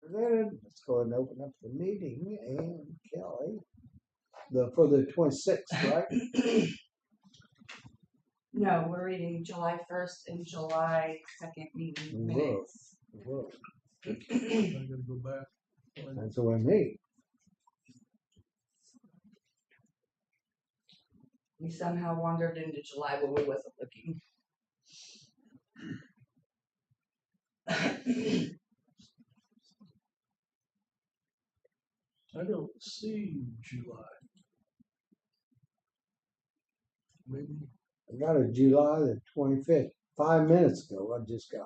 presented. Let's go ahead and open up the meeting. And Kelly, for the 26th, right? No, we're reading July 1st and July 2nd meeting minutes. Whoa. I gotta go back. That's what I mean. We somehow wandered into July when we wasn't looking. I don't see July. Maybe. I got it July the 25th. 5 minutes ago, I just got it.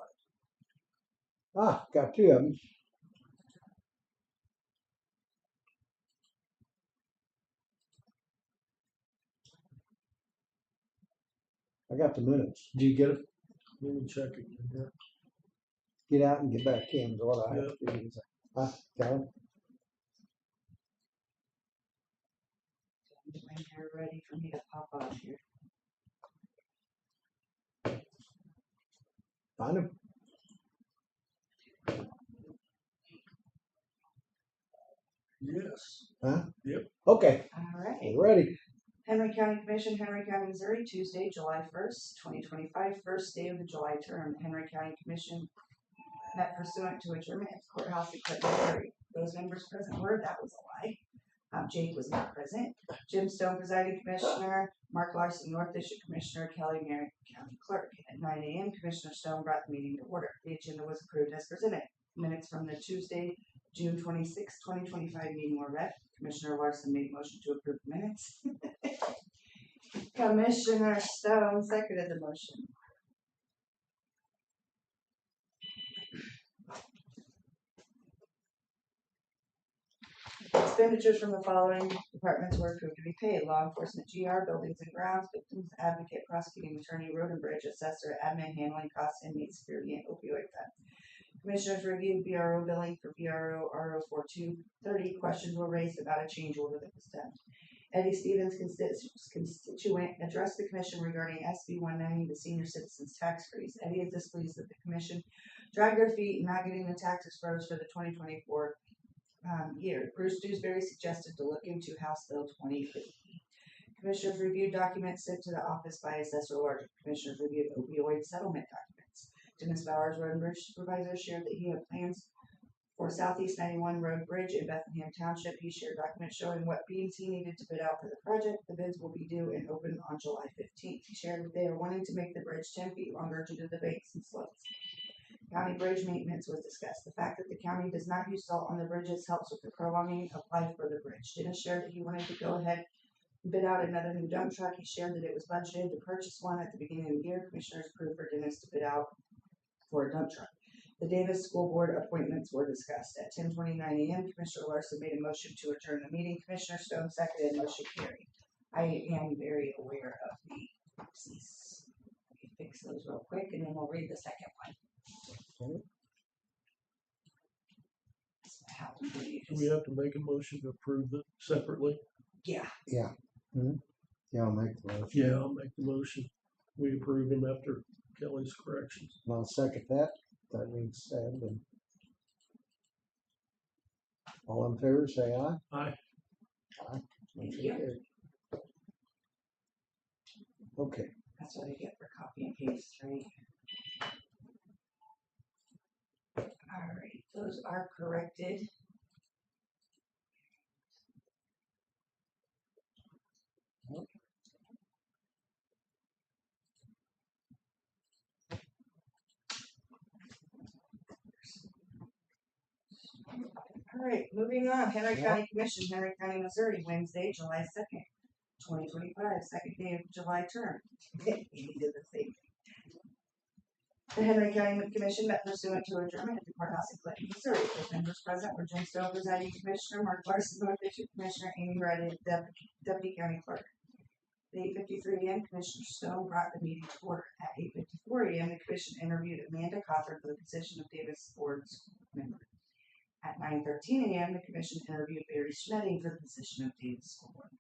Ah, got two of them. I got the minutes. Did you get it? Let me check it. Yeah. Get out and get back in is what I have to do. Ah, got it. When you're ready for me to pop off here. Find them. Yes. Huh? Yep. Okay. All right. We're ready. Henry County Commission, Henry County, Missouri, Tuesday, July 1st, 2025, first day of the July term. Henry County Commission met pursuant to adjournment at the courthouse in Clinton, Missouri. Those members present were, that was a lie. Jake was not present. Jim Stone, presiding commissioner. Mark Larson, North District Commissioner. Kelly Merritt, County Clerk. At 9 a.m., Commissioner Stone brought the meeting to order. The agenda was approved as presented. Minutes from the Tuesday, June 26, 2025 meeting were read. Commissioner Larson made a motion to approve the minutes. Commissioner Stone seconded the motion. Expenditures from the following departments were approved to be paid. Law enforcement, GR, buildings and grounds, victims advocate, prosecuting attorney, road and bridge assessor, admin, handling costs, inmate security, and opioid fund. Commissioners reviewed BRO billing for BRO RO 4230. Questions were raised about a change order that was done. Eddie Stevens, constituent, addressed the commission regarding SB 190, the senior citizens tax freeze. Eddie is displeased that the commission dragged their feet in not getting the taxes froze for the 2024 year. Bruce Dewsbury suggested to look into House Bill 2050. Commissioners reviewed documents sent to the office by Assessor Large. Commissioners reviewed opioid settlement documents. Dennis Bowers, Road and Bridge Supervisor, shared that he had plans for Southeast 91 Road Bridge in Bethlehem Township. He shared documents showing what beams he needed to bid out for the project. The bids will be due and open on July 15th. He shared that they are wanting to make the bridge 10 feet longer due to the banks and slopes. County bridge maintenance was discussed. The fact that the county does not use salt on the bridges helps with the prolonging of life for the bridge. Dennis shared that he wanted to go ahead and bid out another new dump truck. He shared that it was budgeted to purchase one at the beginning of the year. Commissioners approved for Dennis to bid out for a dump truck. The Davis School Board appointments were discussed. At 10:29 a.m., Commissioner Larson made a motion to adjourn the meeting. Commissioner Stone seconded. Motion carried. I am very aware of the oopsies. Let me fix those real quick, and then we'll read the second one. Do we have to make a motion to approve it separately? Yeah. Yeah. Yeah, I'll make the motion. Yeah, I'll make the motion. We approve him after Kelly's corrections. And I'll second that. That being said, and all in favor, say aye. Aye. Aye. Thank you. Okay. That's what I get for copy and paste, right? All right, those are corrected. All right, moving on. Henry County Commission, Henry County, Missouri, Wednesday, July 2nd, 2025, second day of July term. He did the same. The Henry County Commission met pursuant to adjournment at the courthouse in Clinton, Missouri. The members present were Jim Stone, presiding commissioner, Mark Larson, North District Commissioner, Amy Reddy, Deputy County Clerk. At 8:53 a.m., Commissioner Stone brought the meeting to order. At 8:54 a.m., the commission interviewed Amanda Cawthorn for the position of Davis Board's member. At 9:13 a.m., the commission interviewed Barry Schmedding for the position of Davis School Board.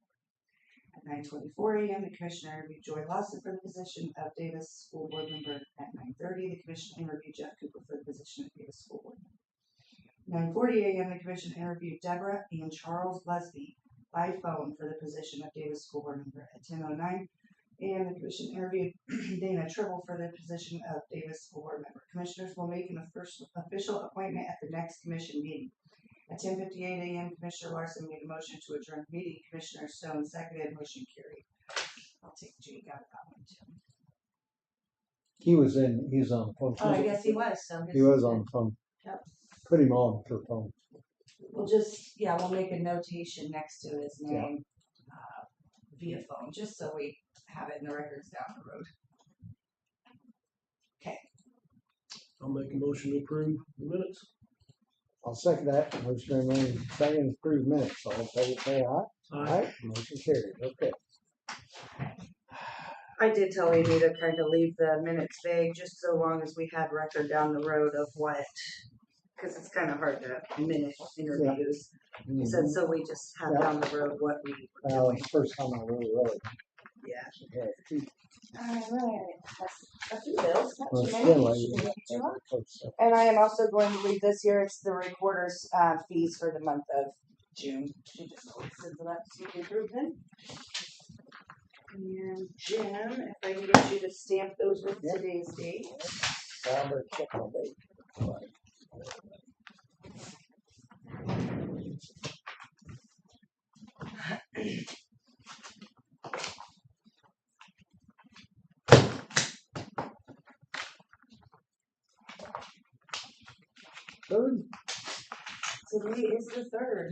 At 9:24 a.m., the commission interviewed Joy Lawson for the position of Davis School Board member. At 9:30, the commission interviewed Jeff Cooper for the position of Davis School Board member. 9:40 a.m. the commission interviewed Deborah and Charles Leslie by phone for the position of Davis School Board Member. At 10:09 a.m. the commission interviewed Dana Tribble for the position of Davis School Board Member. Commissioners will make an official appointment at the next commission meeting. At 10:58 a.m. Commissioner Larson made a motion to adjourn the meeting. Commissioner Stone seconded, motion carried. I'll take Jake out of that one too. He was on the phone. Oh, I guess he was, so. He was on the phone. Yep. Put him on for phone. We'll make a notation next to his Yeah. name, via phone, just so we have it in the records down the road. I'll make a motion to approve the minutes. I'll second that. Motion made, second, approved minutes. All in favor, say aye. Aye. Motion carried. Okay. I did tell Amy to kind of leave the minutes vague, just so long as we had record down the road of what, because it's kind of hard to minute interviews. He said, so we just have down the road what we were Well, doing. it's the first time I really. Yeah. Yeah. Alright, that's a few bills, not Well, too many. still, Shouldn't make too much. So, And I am also going to leave this here, it's the recorder's fees for the month of June. She just always sends it up to be approved then. And Jim, if I can get you to stamp those with Yep. today's date. I better check my date. Third? Today is the 3rd.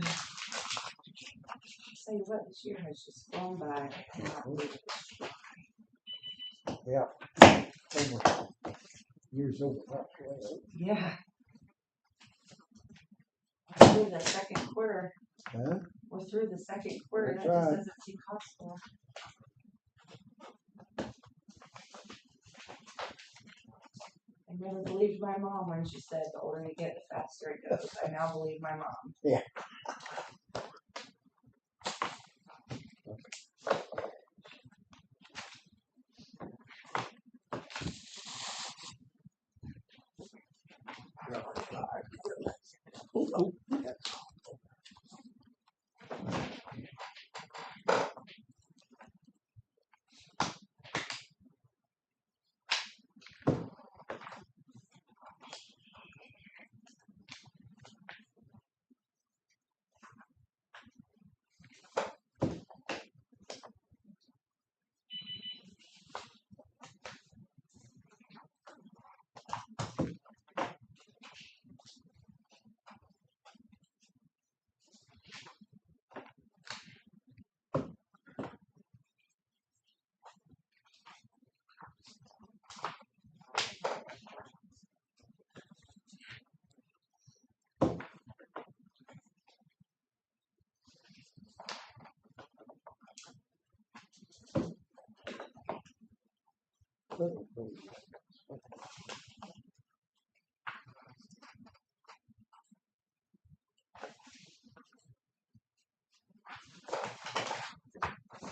Tell you what, this year has just flown by. I cannot believe it. Yeah. Over. Years over. Yeah. We're through the second quarter. Huh? We're through the second quarter. That's That just right. doesn't seem possible. I never believed my mom when she said the older you get, the faster it goes. I now believe my mom. Yeah. Oh.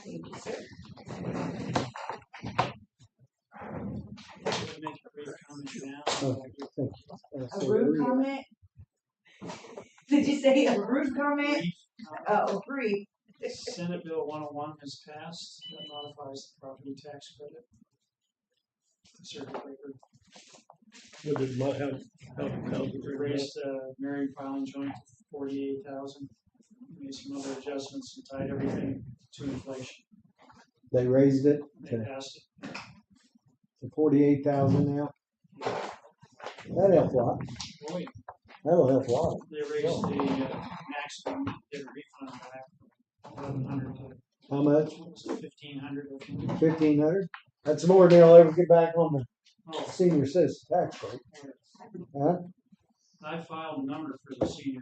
Thank you, sir. Oh, thank you. A rude comment? Did you say a rude comment? Oh, brief. Senate Bill 101 has passed, that modifies the property tax credit. The circuit breaker What did my, how did we raised Marion filing joint to 48,000. Made some other adjustments and tied everything to inflation. They raised it They to passed it. 48,000 now. That helps a lot. Oh, yeah. That'll help a lot. They raised the maximum, get a refund back. 1,100 to How much? 1,500. I think. 1,500. That's more than they'll ever get back on the Oh, senior citizen tax rate. Huh? I filed a number for the senior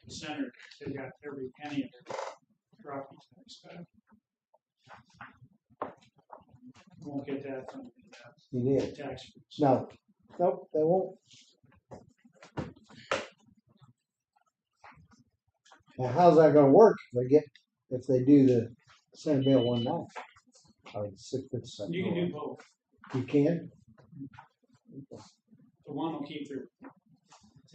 center. They got every penny of their property tax back. Won't get that from You the did. tax. No. Nope, they won't. Now, how's that gonna work if they do the Senate Bill 19? Or the 657? You can do both. You can? The one will keep their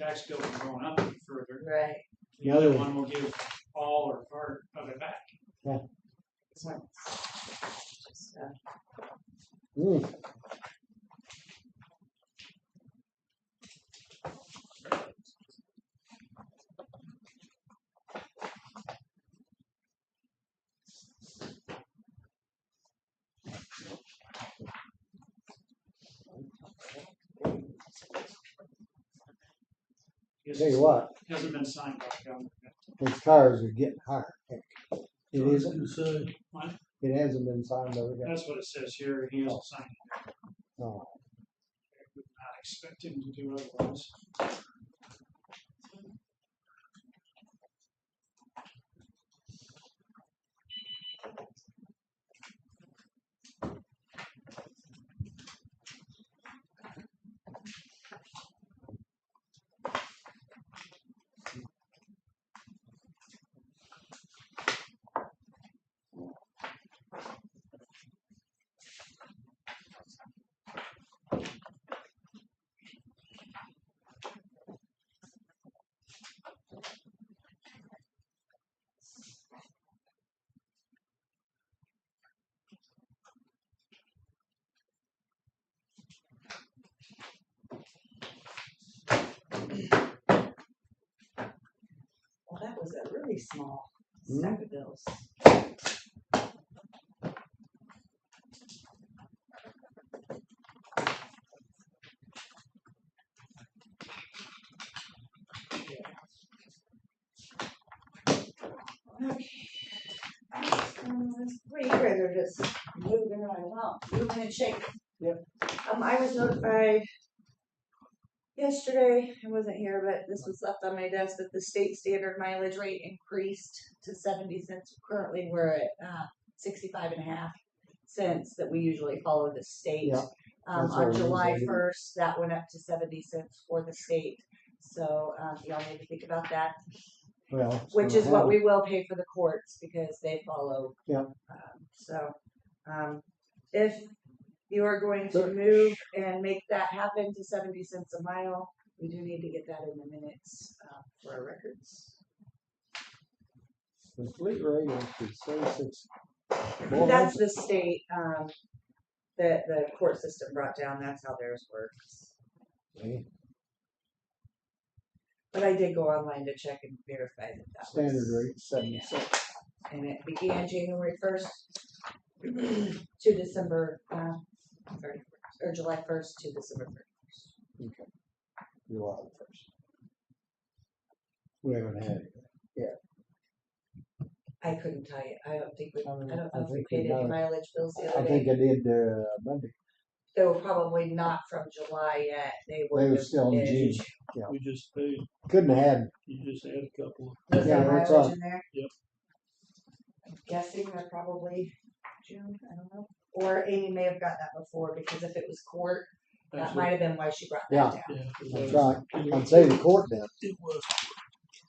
tax bill from going up any further. Right. The other one will give all or part of it back. This one's just, Mm. Tell you what, Hasn't been signed by the government yet. these cars are getting higher. It I was isn't, gonna say, it hasn't been signed by the government. That's what it says here, he hasn't signed it. No. I would not expect him to do otherwise. well, that was a really small Hmm? stack of bills. Okay. Well, you guys are just moving right along, moving and shaking. Yep. I was notified yesterday, I wasn't here, but this was left on my desk, that the state standard mileage rate increased to 70 cents. Currently, we're at 65.5 cents that we usually follow the state. Yeah, that's what On we July usually do. 1st, that went up to 70 cents for the state. So y'all need to think about that. Well, it's Which gonna is what happen. we will pay for the courts because they follow. Yeah. If you are going to Sure. move and make that happen to 70 cents a mile, we do need to get that in the minutes for our records. Complete rate increase, 36. That's the state that the court system brought down. That's how theirs works. Okay. But I did go online to check and verify that that Standard was. rate, 76. And it began January 1st to December 31st, or July 1st to December 31st. Okay. July 1st. We haven't had it. I couldn't tell you. I don't think we. I don't know I if we think paid we any got it. mileage bills the I other think day. I did Monday. They were probably not from July yet. They were. They were still in June. Yeah. we just paid, Couldn't have had, you just had a couple of, Was Yeah, there that's mileage all. in there? Yep. I'm guessing they're probably June. I don't know. Or Amy may have got that before because if it was court, that that's might what, have been why she brought that Yeah. down. yeah. it that's was. right. It I'm was- saying the court down. It was,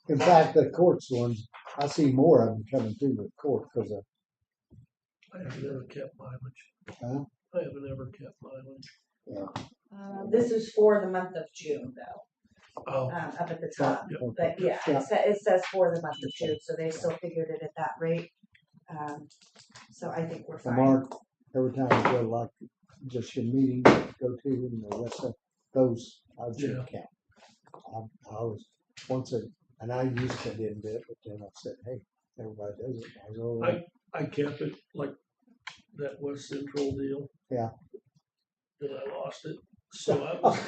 In fact, the court's ones, I see more of them coming through the court because of, I have never kept mileage. Huh? I haven't ever kept mileage. This is for the month of June though, Oh, up at the top. Yep. But yeah, Yeah. it says for the month of June, so they still figured it at that rate. So I think we're the fine. mark, every time you go like just your meeting, go to and the rest of those, I should Yeah. count. I was, and I used to didn't do it, but then I said, hey, everybody does it. I go, I kept it like that West Central deal. Yeah. Then I lost it, so I was,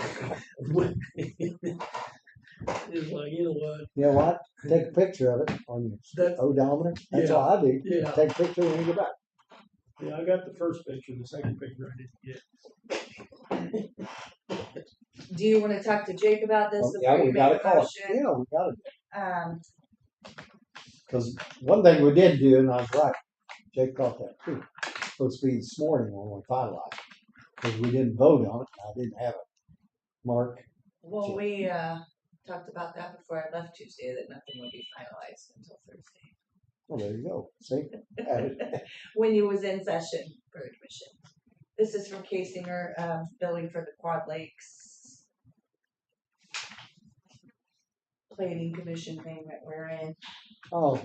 it's like, you know what, you know what? Take a picture of it on your That- odometer. That's Yeah. what I do. Yeah. Take a picture when you get back. yeah, I got the first picture, the second picture I didn't get. Do you want to talk to Jake about this? Yeah, before we you make gotta a call it. motion? Yeah, we gotta, Um, because one thing we did do, and I was right, Jake caught that too, supposed to be this morning when we finalized. Because we didn't vote on it, I didn't have it. Mark, well, Sure. we talked about that before I left Tuesday, that nothing would be finalized until Thursday. well, there you go, see? Had it. When you was in session for the commission. This is from Casinger, billing for the Quad Lakes. planning commission thing that we're in. Oh.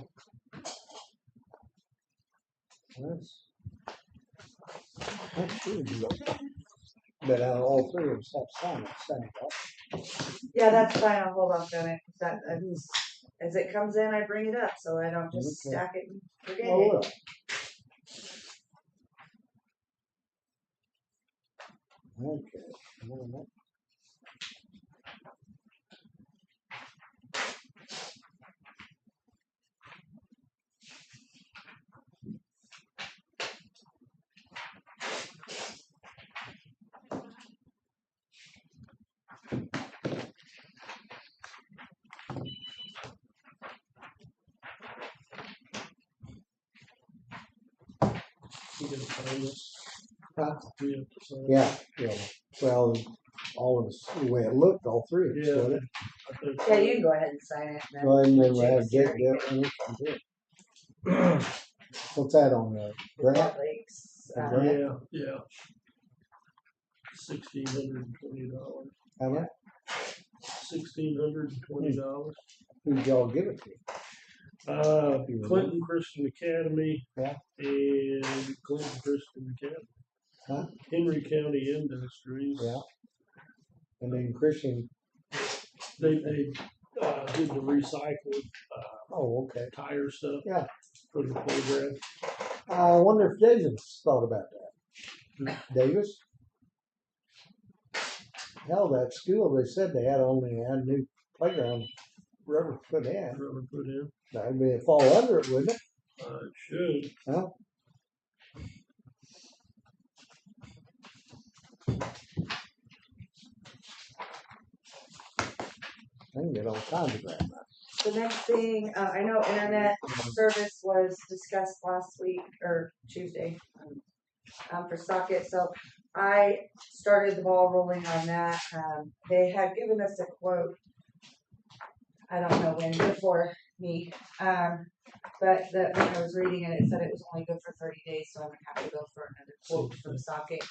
That should be okay. But all three of us have to sign it, sign it. Yeah, that's fine, I'll hold off on it, that's, as it comes in, I bring it up, so I don't just Okay. stack it and forget Oh, it. well. Okay. Well, that- You can sign this. Huh? We have to sign. Yeah. Well, all of us, the way it looked, all three of us, Yeah. would it? I think Yeah, you can go ahead and sign it. And Go ahead and then Jake's we'll have Jake here. do it. And we can do it. What's that on the grant? Lakes, The grant? Yeah. $1,620. How much? $1,620. Who'd y'all give it to? Clinton Christian Academy. Yeah. And Clinton Christian Academy. Huh? Henry County Industries. Yeah. And then Christian, They did the recycled oh, okay. tire stuff. Yeah. For the playground. I wonder if Davis thought about that. Davis? Hell, that school, they said they had only a new playground rubber put in. Rubber put in. That'd be a fall under it, wouldn't it? It should. Huh? I can get all kinds of that. The next thing, I know internet service was discussed last week or Tuesday for Socket. So I started the ball rolling on that. They had given us a quote. I don't know when before me, but when I was reading it, it said it was only good for 30 days. So I'm gonna have to go for another quote for the Socket.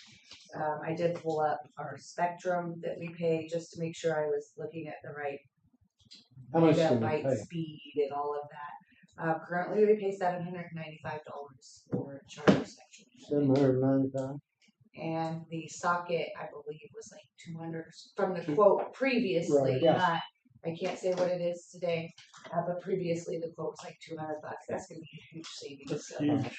I did pull up our Spectrum that we pay just to make sure I was looking at the right How much do we megabyte pay? speed and all of that. Currently, we pay $795 for Charter Spectrum, 795? and the Socket, I believe, was like 200 from the quote previously. Right, yeah. Not, I can't say what it is today, but previously the quote was like $200. That's gonna be a huge savings. That's So, huge.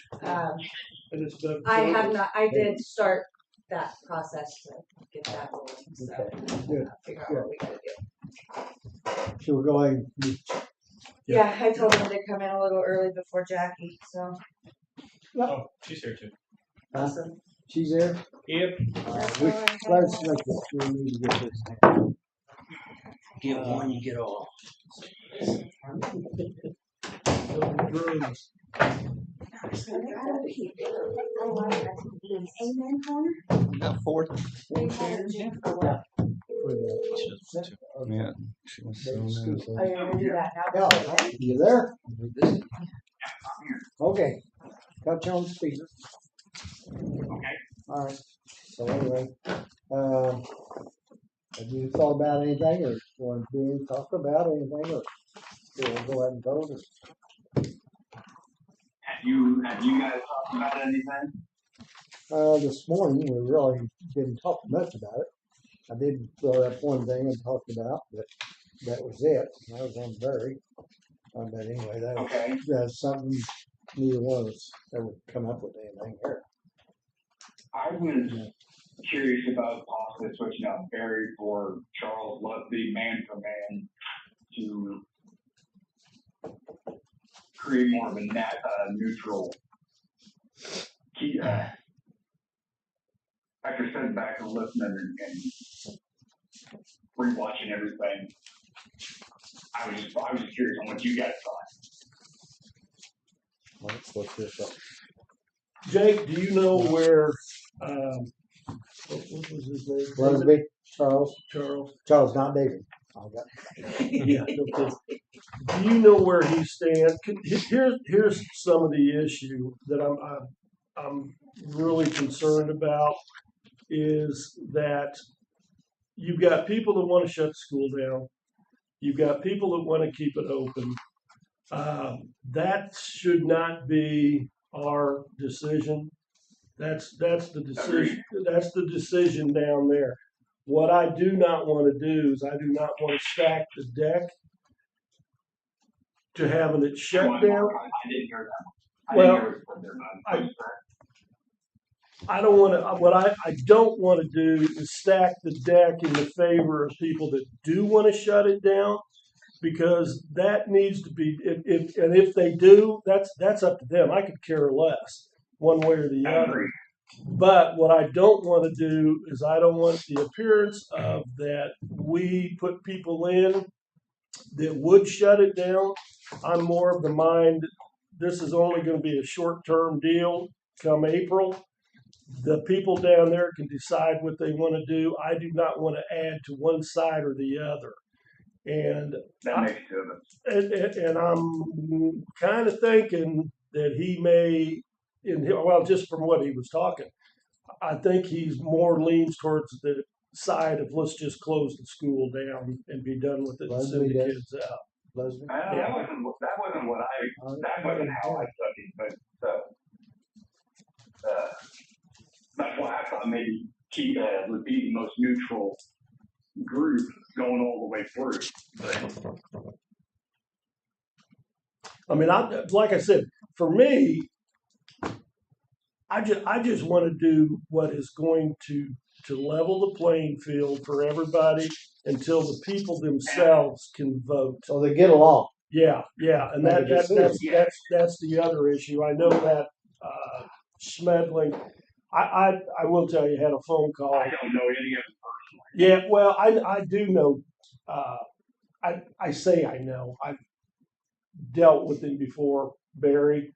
And it's better. I have not. I did start that process to get that rolling. So Okay, good. figure out what we gotta do. So we're going, Yeah, I told them to come in a little early before Jackie. So Oh, she's here too. awesome. she's there? Yep. That's We- all I have. Let's make this, we need to get this thing. Get one, you get all. Drums. Amen, Connor. Got four. For the- Yeah, she was so Oh, nice. you're gonna do that now? Yeah, you there? Okay, got you on speaker. Okay. Alright, so anyway, have you thought about anything or want to talk about anything or we'll go ahead and vote or? Have you guys talked about anything? This morning, we really didn't talk much about it. I did throw up one thing and talked about, but that was it. That was on Barry. But anyway, Okay. that's something neither one of us ever come up with anything here. I was curious about possibly switching out Barry for Charles Lutzy, man for man, to create more of a neutral key. After sitting back and listening and rewatching everything, I was just curious on what you guys thought. Let's look this up. Jake, do you know where, what was his name? Leslie, Charles, Charles. not David. I got Yeah, okay. Do you know where he stands? Here's some of the issue that I'm really concerned about is that you've got people that want to shut school down. You've got people that want to keep it open. That should not be our decision. That's the decision. That's the decision down there. What I do not want to do is I do not want to stack the deck to having it shut down. I didn't hear that. Well, I didn't hear what they're doing. I don't want to. What I don't want to do is stack the deck in the favor of people that do want to shut it down, because that needs to be. If they do, that's up to them. I could care less one way or the other. But what I don't want to do is I don't want the appearance of that we put people in that would shut it down. I'm more of the mind this is only going to be a short-term deal come April. The people down there can decide what they want to do. I do not want to add to one side or the other. And That makes sense. and I'm kind of thinking that he may, well, just from what he was talking, I think he's more leans towards the side of let's just close the school down and be done with it and send the kids out. Leslie? That wasn't what that wasn't how I took it, but that's why I thought maybe would be the most neutral group going all the way through. I mean, like I said, for me, I just want to do what is going to level the playing field for everybody until the people themselves can vote. So they get along. Yeah, and Make a decision. that's the other issue. I know that Smedling. I will tell you, had a phone call. I don't know any of them personally. Yeah, well, I do know. I say I know. I've dealt with him before, Barry.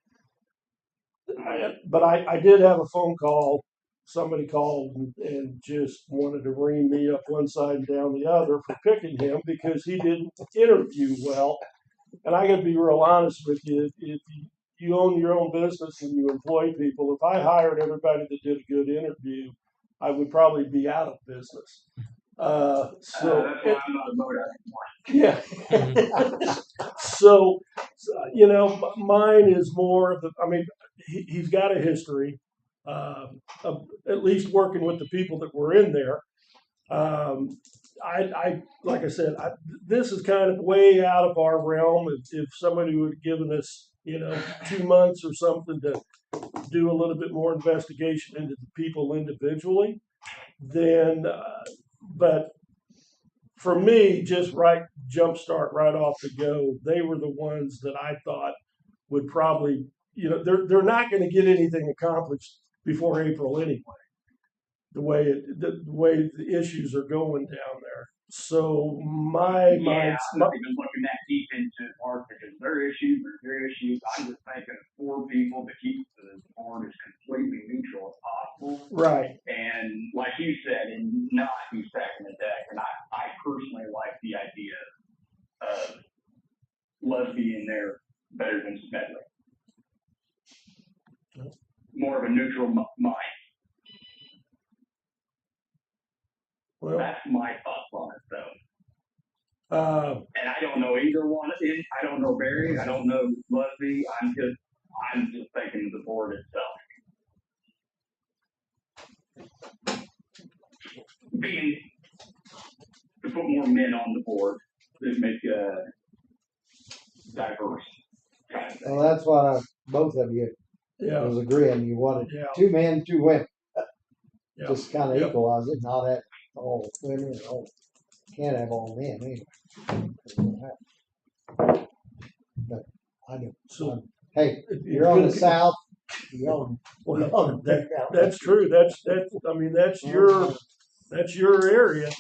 But I did have a phone call. Somebody called and just wanted to ream me up one side and down the other for picking him because he didn't interview well. And I got to be real honest with you. If you own your own business and you employ people, if I hired everybody that did a good interview, I would probably be out of business. That's why I'm not a voter anymore. Yeah. So, mine is more of the, I mean, he's got a history of at least working with the people that were in there. I like I said, this is kind of way out of our realm. If somebody would have given us, 2 months or something to do a little bit more investigation into the people individually, then, but for me, just jumpstart right off the go, they were the ones that I thought would probably, they're not going to get anything accomplished before April anyway. The way the issues are going down there. So I'm not even looking that deep into it, Mark, because their issues are their issues. I'm just thinking of 4 people to keep the board as completely neutral as possible. Right. And like you said, and not be stacking the deck. And I personally like the idea of Lusby in there better than Smedley. More of a neutral mind. Well, that's my thoughts on it, though. And I don't know either one. I don't know Barry. I don't know Lusby. I'm just thinking of the board itself. To put more men on the board to make diverse kind of thing. Well, that's why both of you was agreeing. You wanted 2 men, 2 women. Just kind of equalize it, not have all women. Can't have all men anyway. But I do. So, hey, you're on the south. That's true. That's your area.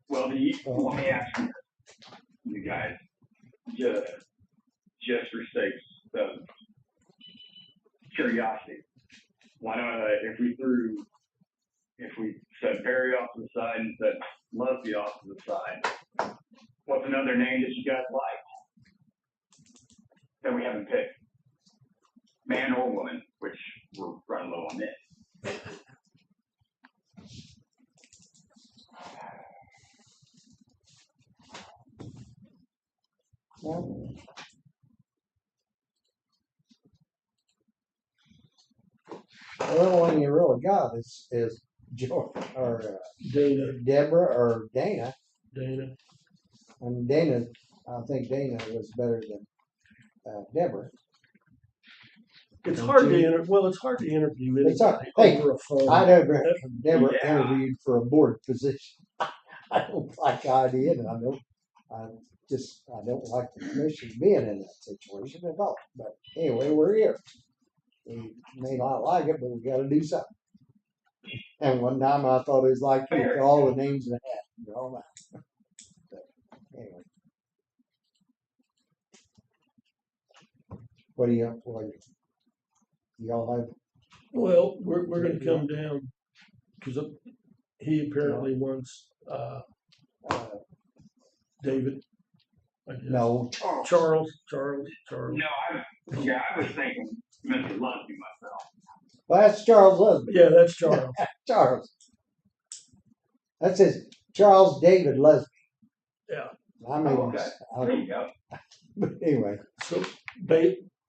Well, let me ask you guys, just for sake of curiosity, why not, if we said Barry off to the side and said Lusby off to the side, what's another name that you guys like that we haven't picked? Man or woman, which we're running low on this. No. The only one you really got is George or Dana, Deborah or Dana. Dana. And Dana, I think Dana was better than Deborah. It's hard to it's hard to interview It's hard. anybody Hey, over a phone. I know Deborah Yeah. interviewed for a board position. I don't like the idea, and I don't like the commission being in that situation at all. But anyway, we're here. We may not like it, but we got to do something. And one time I thought it was like you throw all the names in the hat. You're all right. But anyway. What do y'all have? Well, we're going to come down because he apparently wants David. I guess. No, Charles. No, I was thinking Mr. Lusby myself. well, that's Charles Lusby. Yeah, that's Charles. Charles. That says Charles David Lusby. Yeah. I mean, Okay. There you go. but anyway, So,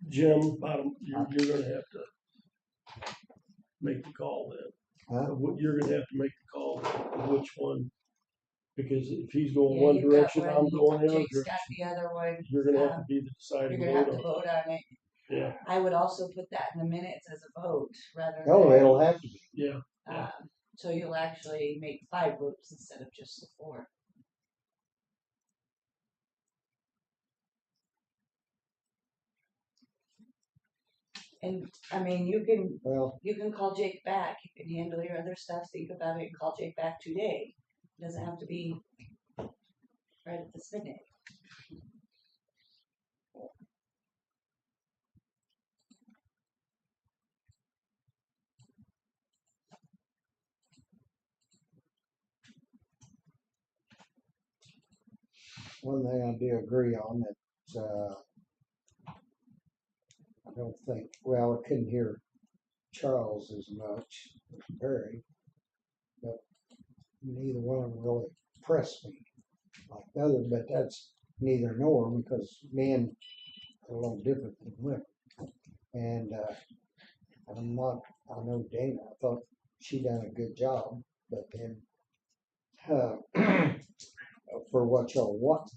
Jim, bottom, you're going to have to make the call then. huh? You're going to have to make the call of which one, because if he's going Yeah, one you've got direction, one, I'm going the other Jake's got direction. the other one. You're going to have to be the deciding You're gonna have vote to on vote on it. it. Yeah, I would also put that in the minutes as a vote rather than. Oh, it'll have to be. yeah. yeah. So you'll actually make 5 votes instead of just the 4. And I mean, Well, you can call Jake back. You can handle your other stuff, think about it, and call Jake back today. It doesn't have to be right at this minute. one thing I do agree on that I don't think. Well, I couldn't hear Charles as much as Barry, but neither one of them really impressed me like the other. But that's neither nor because men are a little different than women. And I know Dana, I thought she done a good job, but then for what y'all want,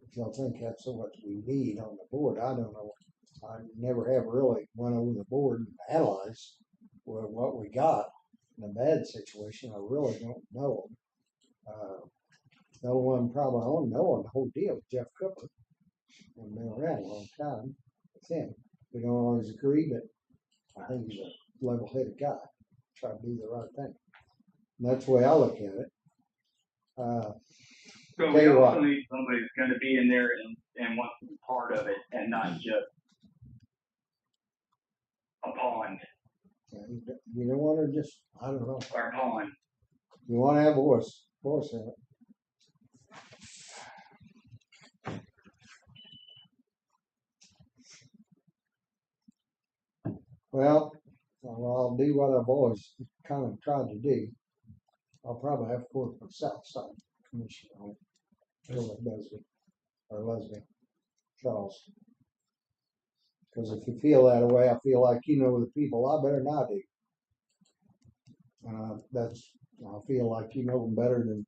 if y'all think that's what we need on the board, I don't know. I never have really went over the board and analyzed what we got in a bad situation. I really don't know. The only one probably I don't know on the whole deal is Jeff Cooper. I've been around a long time with him. We don't always agree, but I think he's a level-headed guy. Try to do the right thing. And that's the way I look at it. So Tell we you also what. need somebody that's going to be in there and wants to be part of it and not just a pawn You don't want to just, I don't know. or pawn. You want to have a voice in it. Well, I'll do what I've always kind of tried to do. I'll probably have to work for South Side Commission on it. Philip Busby or Leslie Charles. Because if you feel that way, I feel like you know the people a lot better than I do. I feel like you know them better than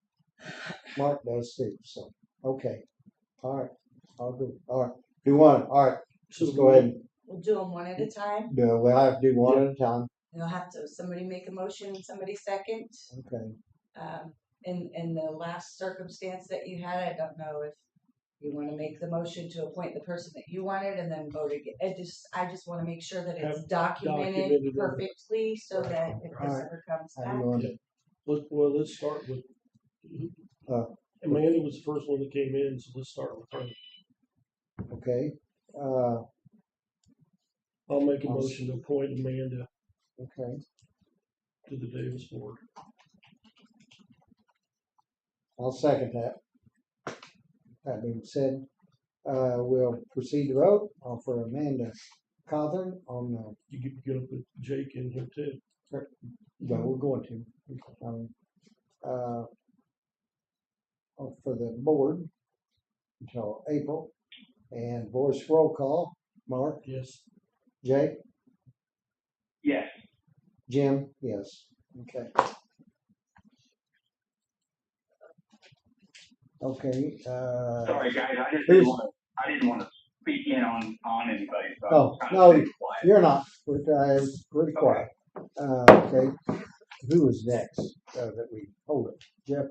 Mark does too. So, okay. All right. I'll go. All right. Do one. All right. Just go ahead and We'll do them one at a time. do. We'll have to do one at a time. You'll have to, somebody make a motion and somebody second. Okay. In the last circumstance that you had, I don't know if you want to make the motion to appoint the person that you wanted and then vote again. I just want to make sure that it's documented documented. perfectly so that if this Alright. ever comes I'm back. going to, Let's start with. Amanda was the first one that came in, so let's start with her. okay. I'll make a motion to appoint Amanda Okay. to the Davis board. I'll second that. That being said, we'll proceed to vote for Amanda Cawthorn on You could get up with Jake in here too. well, we're going to, for the board until April. And voice roll call, Mark, Yes. Jake, Yes. Jim, yes. Okay. Okay, Sorry, guys. I just who's- didn't want to speak in on anybody. So I Oh, was kind no, of staying quiet. you're not, we're pretty quiet. Okay, who was next, that we, hold it, Jeff?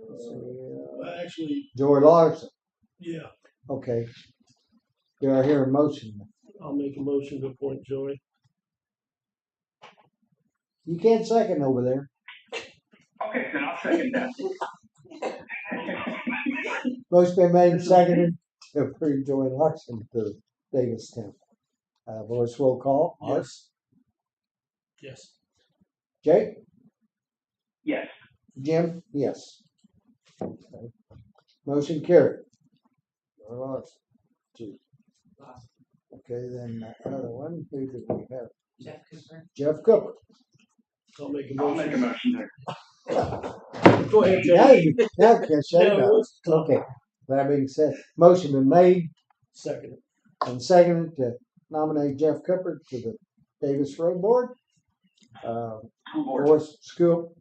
Let's see, Actually, Joey Larson, yeah, okay. Do I hear a motion? I'll make a motion to appoint Joey. You can't second over there. Okay, then I'll second that. Motion been made and seconded to approve Joey Larson to Davis Temple. Voice roll call, Mark, Yes. Yes. Jake, Yes. Jim, yes. Okay. Motion carried. Joey Larson, two. Okay, then the other one, who did we have? Jeff Cooper. Jeff Cooper. I'll make a I'll make a motion. motion there. Go ahead, Now Jay. you, now can shut Yeah, up. let's talk. Okay, that being said, motion been made Second. and seconded to nominate Jeff Cooper to the Davis Road Board. School board. Or school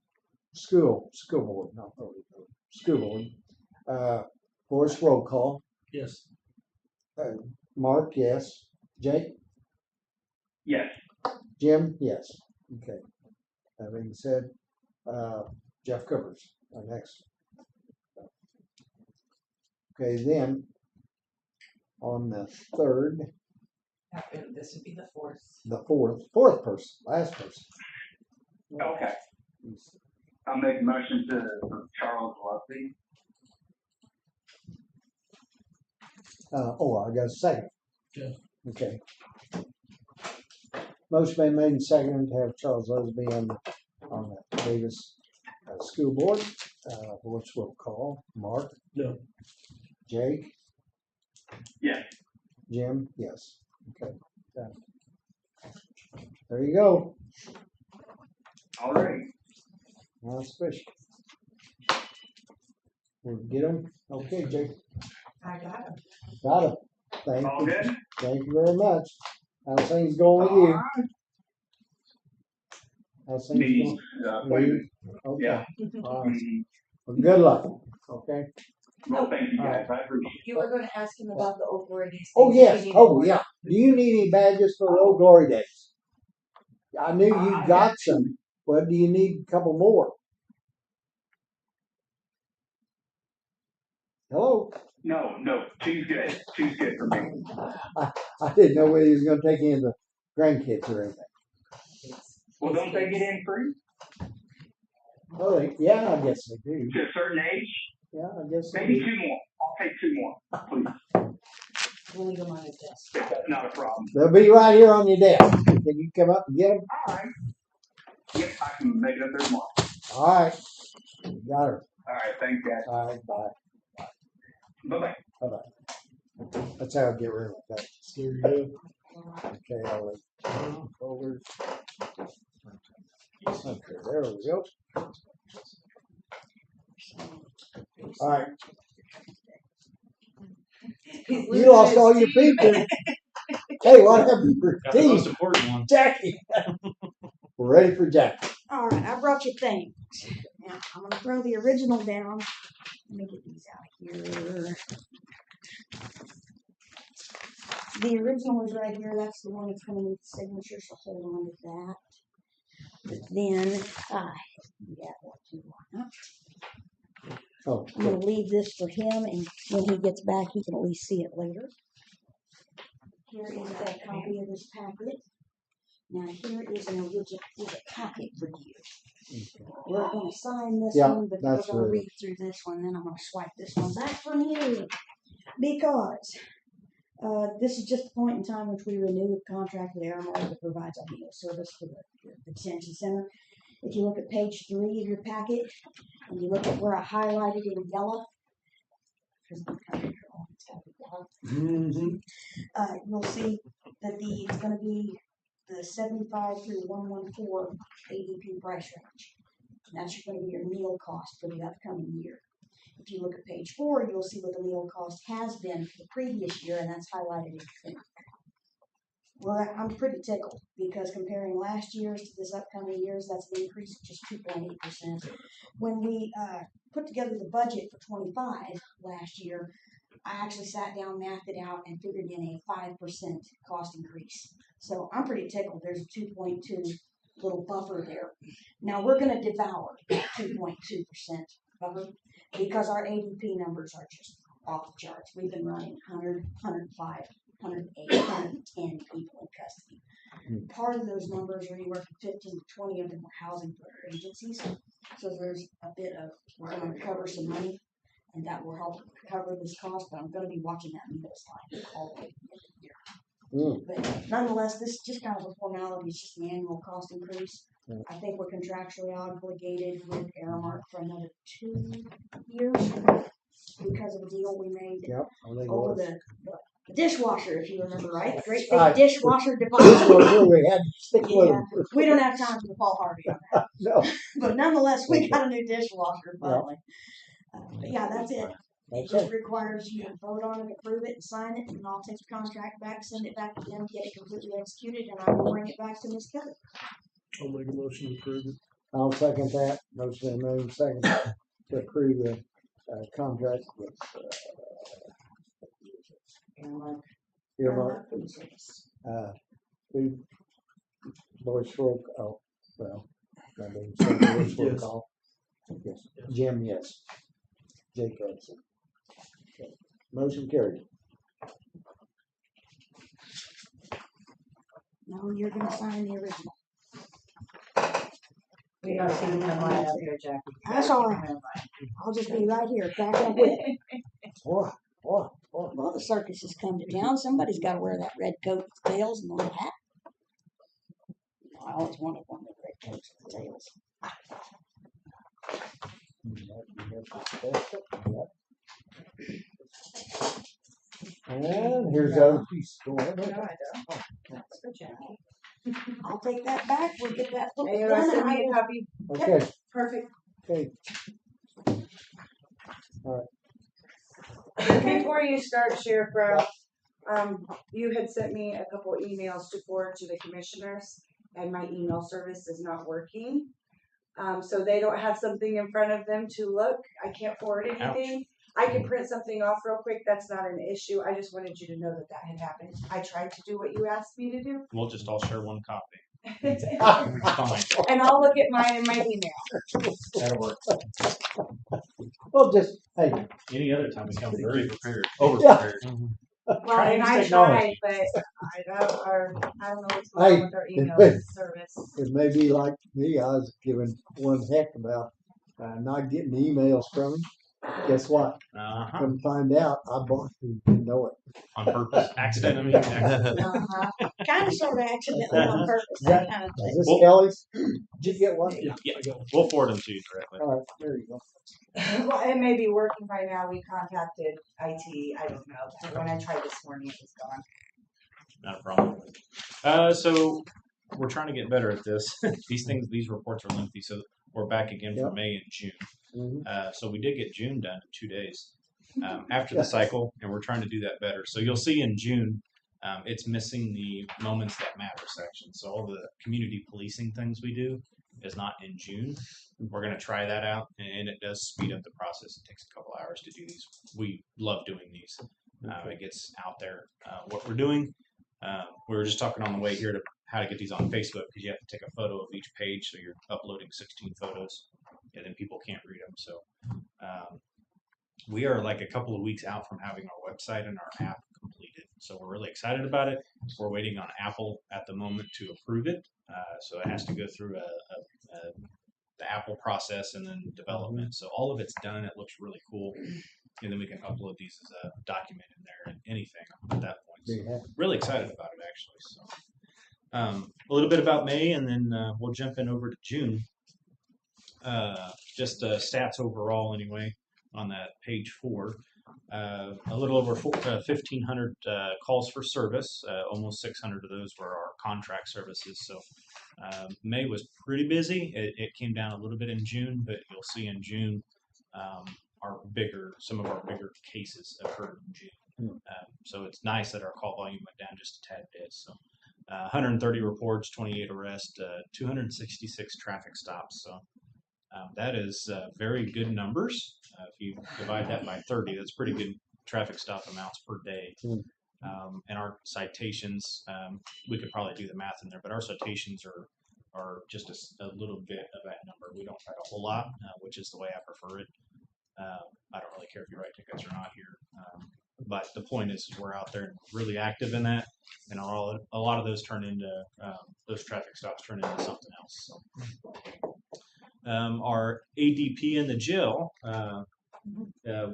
board, not road board, school board. Voice roll call. Yes. Mark, yes. Jake, Yes. Jim, yes. Okay. That being said, Jeff Cooper's our next. Okay, then on the third, This would be the fourth. the fourth person, last person. Okay. I'll make a motion for Charles Lovely. I got a second. Yeah. Okay. Motion been made and seconded to have Charles Osby on the Davis School Board. Voice roll call. Mark, No. Jake, Yes. Jim, yes. Okay. Done. There you go. All right. Now it's official. We'll get them. Okay, Jake. I got him. Got him. Thank All you. good? Thank you very much. How's things going with you? How's things Me, going? wait. Okay. Yeah. All right. Mhm. Well, good luck. Okay. Well, thank you guys. I appreciate it. You were going to ask him about the Old Glory Days. Oh, thing. yes. You need Oh, more. yeah. Do you need any badges for the Old Glory Days? I knew you got some, but do you need a couple more? Hello? No, two's good. Two's good for me. I didn't know whether he was going to take in the grandkids or anything. Well, don't they get in free Oh, yeah, I guess they do. to a certain age? Yeah, I guess they Maybe do. two more. I'll take two more, please. We'll leave them on his desk. If that's not a problem. They'll be right here on your desk. Can you come up and get them? All right. Yep, I can make it up there tomorrow. All right. Got her. All right, thanks, guys. All right, bye. Bye-bye. Bye-bye. That's how I get rid of that. There you go. Okay, I'll leave. Folders. Okay, there we go. All right. He's You losing lost his all your teeth. people. Hey, what happened to your Got the most team? important one. Jackie. We're ready for Jackie. All right, I brought you things. Now, I'm going to throw the original down. Let me get these out of here. The original is right here. That's the one that's going to need the signature, so hold on to that. But then, yeah, what you want. Oh, I'm going to leave this for him, and when he gets back, he can at least see it later. Here is a copy of this packet. Now, here is an original, is a packet for you. We're going to sign this Yeah, one, but we're that's going to right. read through this one, then I'm going to swipe this one back from you. Because this is just the point in time which we renew the contract with Aramore that provides our meal service for the detention center. If you look at page 3 of your packet, and you look at where I highlighted in yellow, because I'm kind of all it's got to be yellow, you'll see that it's going to be the 75 through 114 ADP price range. And that's going to be your meal cost for the upcoming year. if you look at page 4, you'll see what the meal cost has been for the previous year, and that's highlighted in pink. Well, I'm pretty tickled because comparing last year's to this upcoming year's, that's an increase of just 2.8%. When we put together the budget for 25 last year, I actually sat down, mathed it out, and figured in a 5% cost increase. So I'm pretty tickled. There's a 2.2 little buffer there. Now we're going to devour that 2.2% buffer because our ADP numbers are just off the charts. We've been running 100, 105, 108, 110 people in custody. Part of those numbers are anywhere from 15 to 20 of them are housing for our agencies. So there's a bit of, we're going to recover some money, and that will help cover this cost, but I'm going to be watching that meals line all the way to the end of the year. But nonetheless, this is just kind of a formality. It's just the annual cost increase. I think we're contractually obligated with Aramark for another 2 years because of a deal we made over the dishwasher, if you remember, right? The great big dishwasher deposit. We had to stick with them. We don't have time for Paul Harvey on that. No. But nonetheless, we got a new dishwasher finally. But yeah, that's it. It just requires you to vote on it, approve it, and sign it, and I'll take the contract back, send it back to them, get it completely executed, and I will bring it back to Ms. Kelly. I'll make a motion to approve it. I'll second that. Motion and move second to approve the contract with Earmark. Food, Boyce Roll, oh, well, I mean, Boyce Roll Yes. call. Yes. Jim, yes. Jake Hudson. Okay. Motion carried. No, you're gonna sign the original. We don't see him line up here, Jackie. That's all right. I'll just be right here, backing up with it. What? Well, the circus has come to town. Somebody's got to wear that red coat with tails and the little hat. I always wanted one of the red coats with tails. And here's the other piece. Go ahead. No, I don't. That's for Jackie. I'll take that back. We'll get that little Hey, you done, want to and send I me a will- copy? Okay. Perfect. Okay. Before you start, Sheriff Brown, you had sent me a couple emails to forward to the commissioners, and my email service is not working. So they don't have something in front of them to look. I can't forward anything. I can print something off real quick. That's not an issue. I just wanted you to know that that had happened. I tried to do what you asked me to do. We'll just all share one copy. And Fine. I'll look at mine in my email. That'll work. Well, just, hey, Any other time we come very prepared, over Yeah. prepared. Well, and I technology. tried, but I don't know what's going on with our email service. it may be like me. I was giving one heck about not getting emails from him. Guess what? Uh-huh. Come find out, I blocked him. Didn't know it. On purpose, accidentally. Kind of, sort of, accidentally on purpose. That kind of Is thing. this Well- Kelly's? Did you get one? Yeah, Yeah. I got one. We'll forward them to you directly. All right, there you go. Well, it may be working by now. We contacted IT. I don't know. When I tried this morning, it was gone. Not a problem. So we're trying to get better at this. These reports are lengthy, so we're back again for Yep. May and June. Mhm. So we did get June done in 2 days after the cycle, and we're trying to do that better. So you'll see in June, it's missing the moments that matter section. So all the community policing things we do is not in June. We're going to try that out, and it does speed up the process. It takes a couple hours to do these. We love doing these. It gets out there what we're doing. We were just talking on the way here to how to get these on Facebook, because you have to take a photo of each page, so you're uploading 16 photos, and then people can't read them. So we are like a couple of weeks out from having our website and our app completed. So we're really excited about it. We're waiting on Apple at the moment to approve it. So it has to go through the Apple process and then development. So all of it's done. It looks really cool. And then we can upload these as a document in there and anything at that point. So Be happy. really excited about it, actually. So a little bit about May, and then we'll jump in over to June. Just stats overall, anyway, on that page 4. A little over 1,500 calls for service. Almost 600 of those were our contract services. So May was pretty busy. It came down a little bit in June, but you'll see in June some of our bigger cases occurred in June. So it's nice that our call volume went down just a tad bit. So 130 reports, 28 arrests, 266 traffic stops. So that is very good numbers. If you divide that by 30, that's pretty good traffic stop amounts per day. And our citations, we could probably do the math in there, but our citations are just a little bit of that number. We don't write a whole lot, which is the way I prefer it. I don't really care if you write tickets or not here. But the point is we're out there really active in that, and a lot of those turn into those traffic stops turn into something else. So. Our ADP in the jail,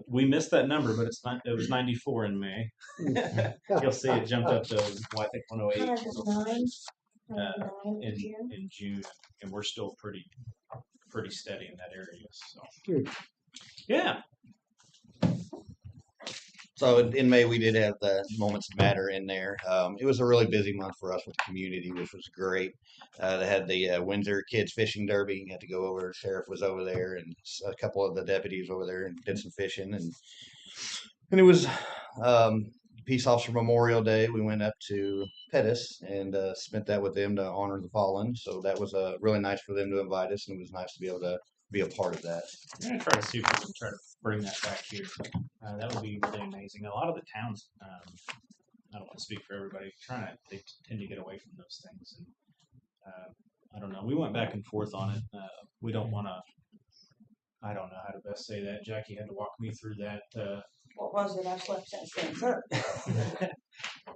we missed that number, but it was 94 in May. You'll see it jumped up to I think 108 in June, and we're still pretty steady in that area. So Good. yeah. So in May, we did have the Moments That Matter in there. It was a really busy month for us with the community, which was great. They had the Windsor Kids Fishing Derby. You had to go over. Sheriff was over there, and a couple of the deputies over there and did some fishing. And it was Peace Officer Memorial Day. We went up to Pettis and spent that with them to honor the fallen. So that was really nice for them to invite us, and it was nice to be able to be a part of that. I'm gonna try to see if we can try to bring that back here. That would be really amazing. A lot of the towns, I don't want to speak for everybody, they tend to get away from those things. And I don't know. We went back and forth on it. We don't want to. I don't know how to best say that. Jackie had to walk me through that. What was it? I've slept since then, sir.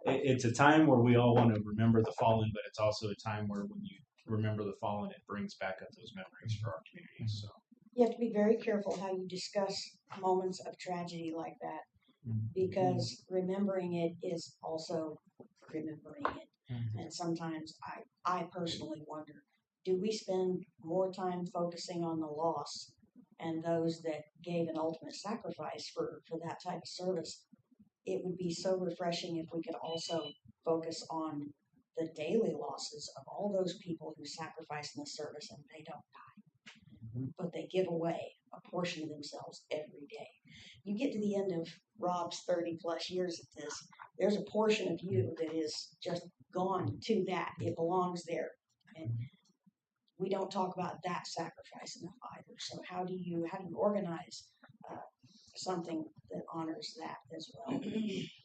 It's a time where we all want to remember the fallen, but it's also a time where when you remember the fallen, it brings back up those memories for our community. So You have to be very careful how you discuss moments of tragedy like that, because remembering it is also remembering it. And sometimes I personally wonder, do we spend more time focusing on the loss and those that gave an ultimate sacrifice for that type of service? It would be so refreshing if we could also focus on the daily losses of all those people who sacrifice in the service and they don't die, but they give away a portion of themselves every day. You get to the end of Rob's 30 plus years at this, there's a portion of you that is just gone to that. It belongs there. And we don't talk about that sacrifice enough either. So how do you organize something that honors that as well?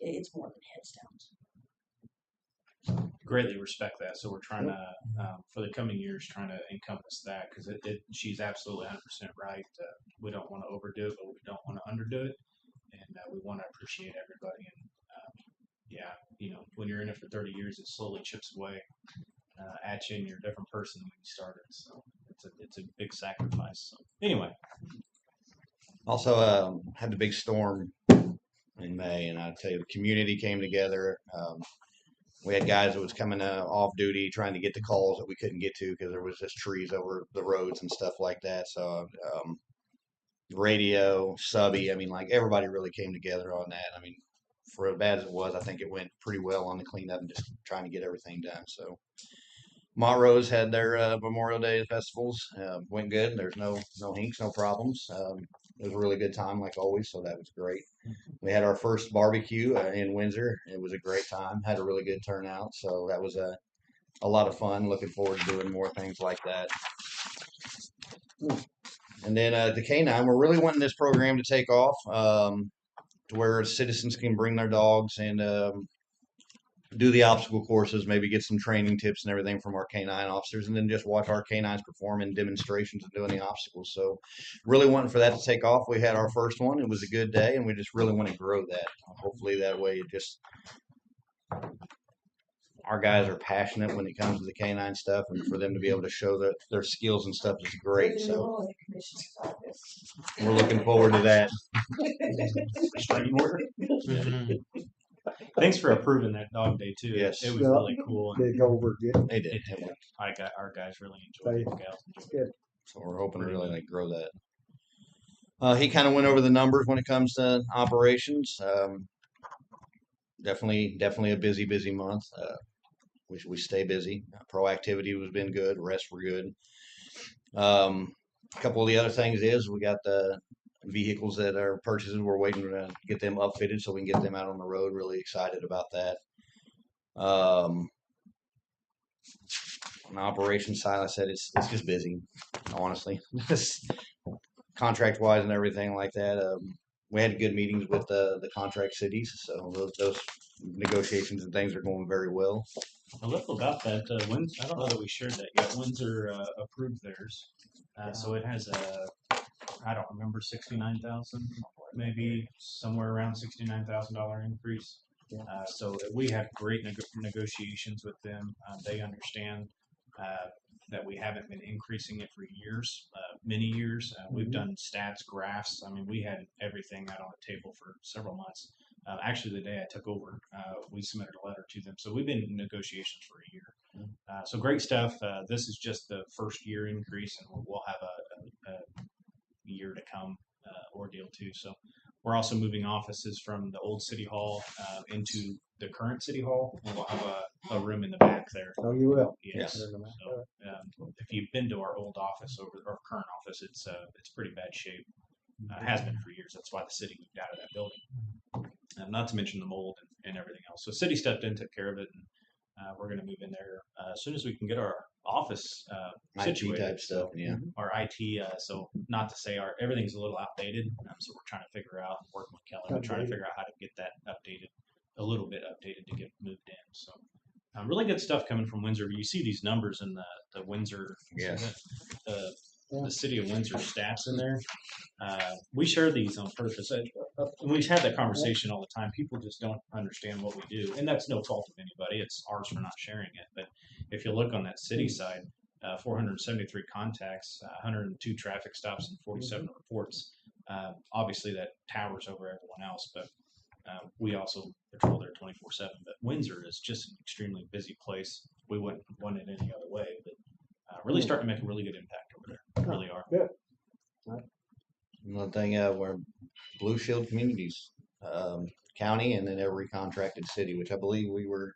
It's more than headstones. Greatly respect that. So we're trying to, for the coming years, trying to encompass that, because she's absolutely 100% right. We don't want to overdo it, but we don't want to underdo it, and we want to appreciate everybody. And when you're in it for 30 years, it slowly chips away at you, and you're a different person when you started. So it's a big sacrifice. So anyway, Also had the big storm in May, and I tell you, the community came together. We had guys that was coming off duty trying to get the calls that we couldn't get to because there was just trees over the roads and stuff like that. So radio, subby, everybody really came together on that. For as bad as it was, I think it went pretty well on the cleanup and just trying to get everything done. So Montrose had their Memorial Day festivals. Went good. There's no hinks, no problems. It was a really good time, like always, so that was great. We had our first barbecue in Windsor. It was a great time. Had a really good turnout, so that was a lot of fun. Looking forward to doing more things like that. And then the K9, we're really wanting this program to take off to where citizens can bring their dogs and do the obstacle courses, maybe get some training tips and everything from our K9 officers, and then just watch our K9s perform in demonstrations and doing the obstacles. So really wanting for that to take off. We had our first one. It was a good day, and we just really want to grow that. Hopefully that way our guys are passionate when it comes to the K9 stuff, and for them to be able to show their skills and stuff is great. So we're looking forward to that. Thanks for approving that dog day too. Yes. It was really cool. They go over good. They did. Our guys really enjoyed it. Gals enjoyed it. So we're hoping to really grow that. He kind of went over the numbers when it comes to operations. Definitely a busy month. We stay busy. Proactivity has been good. Rest were good. A couple of the other things is we got the vehicles that are purchases. We're waiting to get them upfitted so we can get them out on the road. Really excited about that. On the operations side, I said it's just busy, honestly. Contract wise and everything like that. We had good meetings with the contract cities, so those negotiations and things are going very well. A little about that. I don't know that we shared that yet. Windsor approved theirs, so it has I don't remember, 69,000, maybe somewhere around $69,000 increase. So we have great negotiations with them. They understand that we haven't been increasing it for years, many years. We've done stats, graphs. I mean, we had everything out on the table for several months. Actually, the day I took over, we submitted a letter to them. So we've been in negotiations for a year. So great stuff. This is just the first year increase, and we'll have a year to come ordeal too. So we're also moving offices from the old city hall into the current city hall, and we'll have a room in the back there. Oh, you will. Yes. So, if you've been to our old office or current office, it's pretty bad shape. Has been for years. That's why the city moved out of that building. Not to mention the mold and everything else. So city stepped in, took care of it, and we're going to move in there as soon as we can get our office situated. IT type stuff, yeah. Our IT. So not to say everything's a little outdated. So we're trying to figure out, working with Kelly, we're trying to figure out how to get that updated, a little bit updated to get moved in. So really good stuff coming from Windsor. You see these numbers in the Windsor, the city of Windsor stats in there. We share these on purpose. And we've had that conversation all the time. People just don't understand what we do. And that's no fault of anybody. It's ours for not sharing it. But if you look on that city side, 473 contacts, 102 traffic stops, and 47 reports. Obviously, that towers over everyone else, but we also patrol there 24/7. But Windsor is just an extremely busy place. We wouldn't want it any other way, but really starting to make a really good impact over there. Really are. Good. One thing, we're Blue Shield Communities, county, and then every contracted city, which I believe we were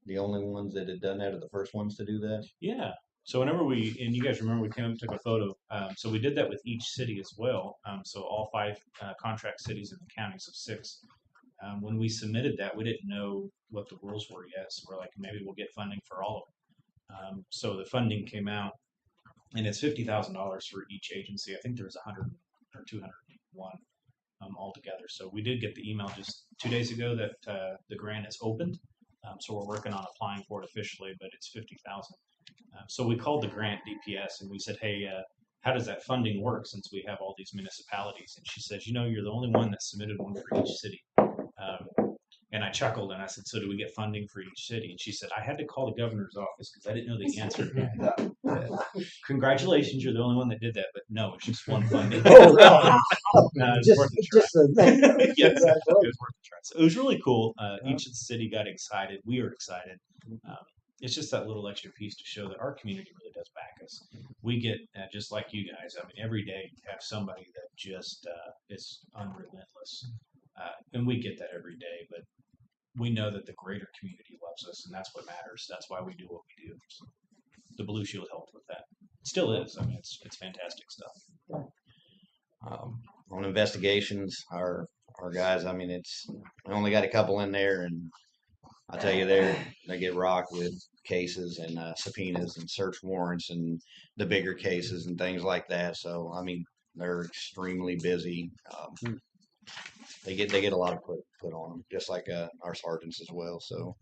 the only ones that had done that, or the first ones to do that. Yeah. So whenever and you guys remember, we came and took a photo. So we did that with each city as well. So all 5 contract cities in the counties of 6. When we submitted that, we didn't know what the rules were yet. So we're like, maybe we'll get funding for all of them. So the funding came out, and it's $50,000 for each agency. I think there's 100 or 201 altogether. So we did get the email just 2 days ago that the grant is opened. So we're working on applying for it officially, but it's $50,000. So we called the grant DPS and we said, hey, how does that funding work since we have all these municipalities? And she says, you're the only one that submitted one for each city. And I chuckled and I said, so do we get funding for each city? And she said, I had to call the governor's office because I didn't know the answer. Congratulations, you're the only one that did that, but no, it's just one funding. Just a thing. Yes, it was worth a try. So it was really cool. Each of the city got excited. We were excited. It's just that little extra piece to show that our community really does back us. We get, just like you guys, I mean, every day you have somebody that just is unrelentless. And we get that every day, but we know that the greater community loves us, and that's what matters. That's why we do what we do. So the Blue Shield helped with that. It still is. I mean, it's fantastic stuff. On investigations, our guys, I mean, we only got a couple in there, and I tell you, they get rocked with cases and subpoenas and search warrants and the bigger cases and things like that. So, I mean, they're extremely busy. They get a lot of put on them, just like our sergeants as well. So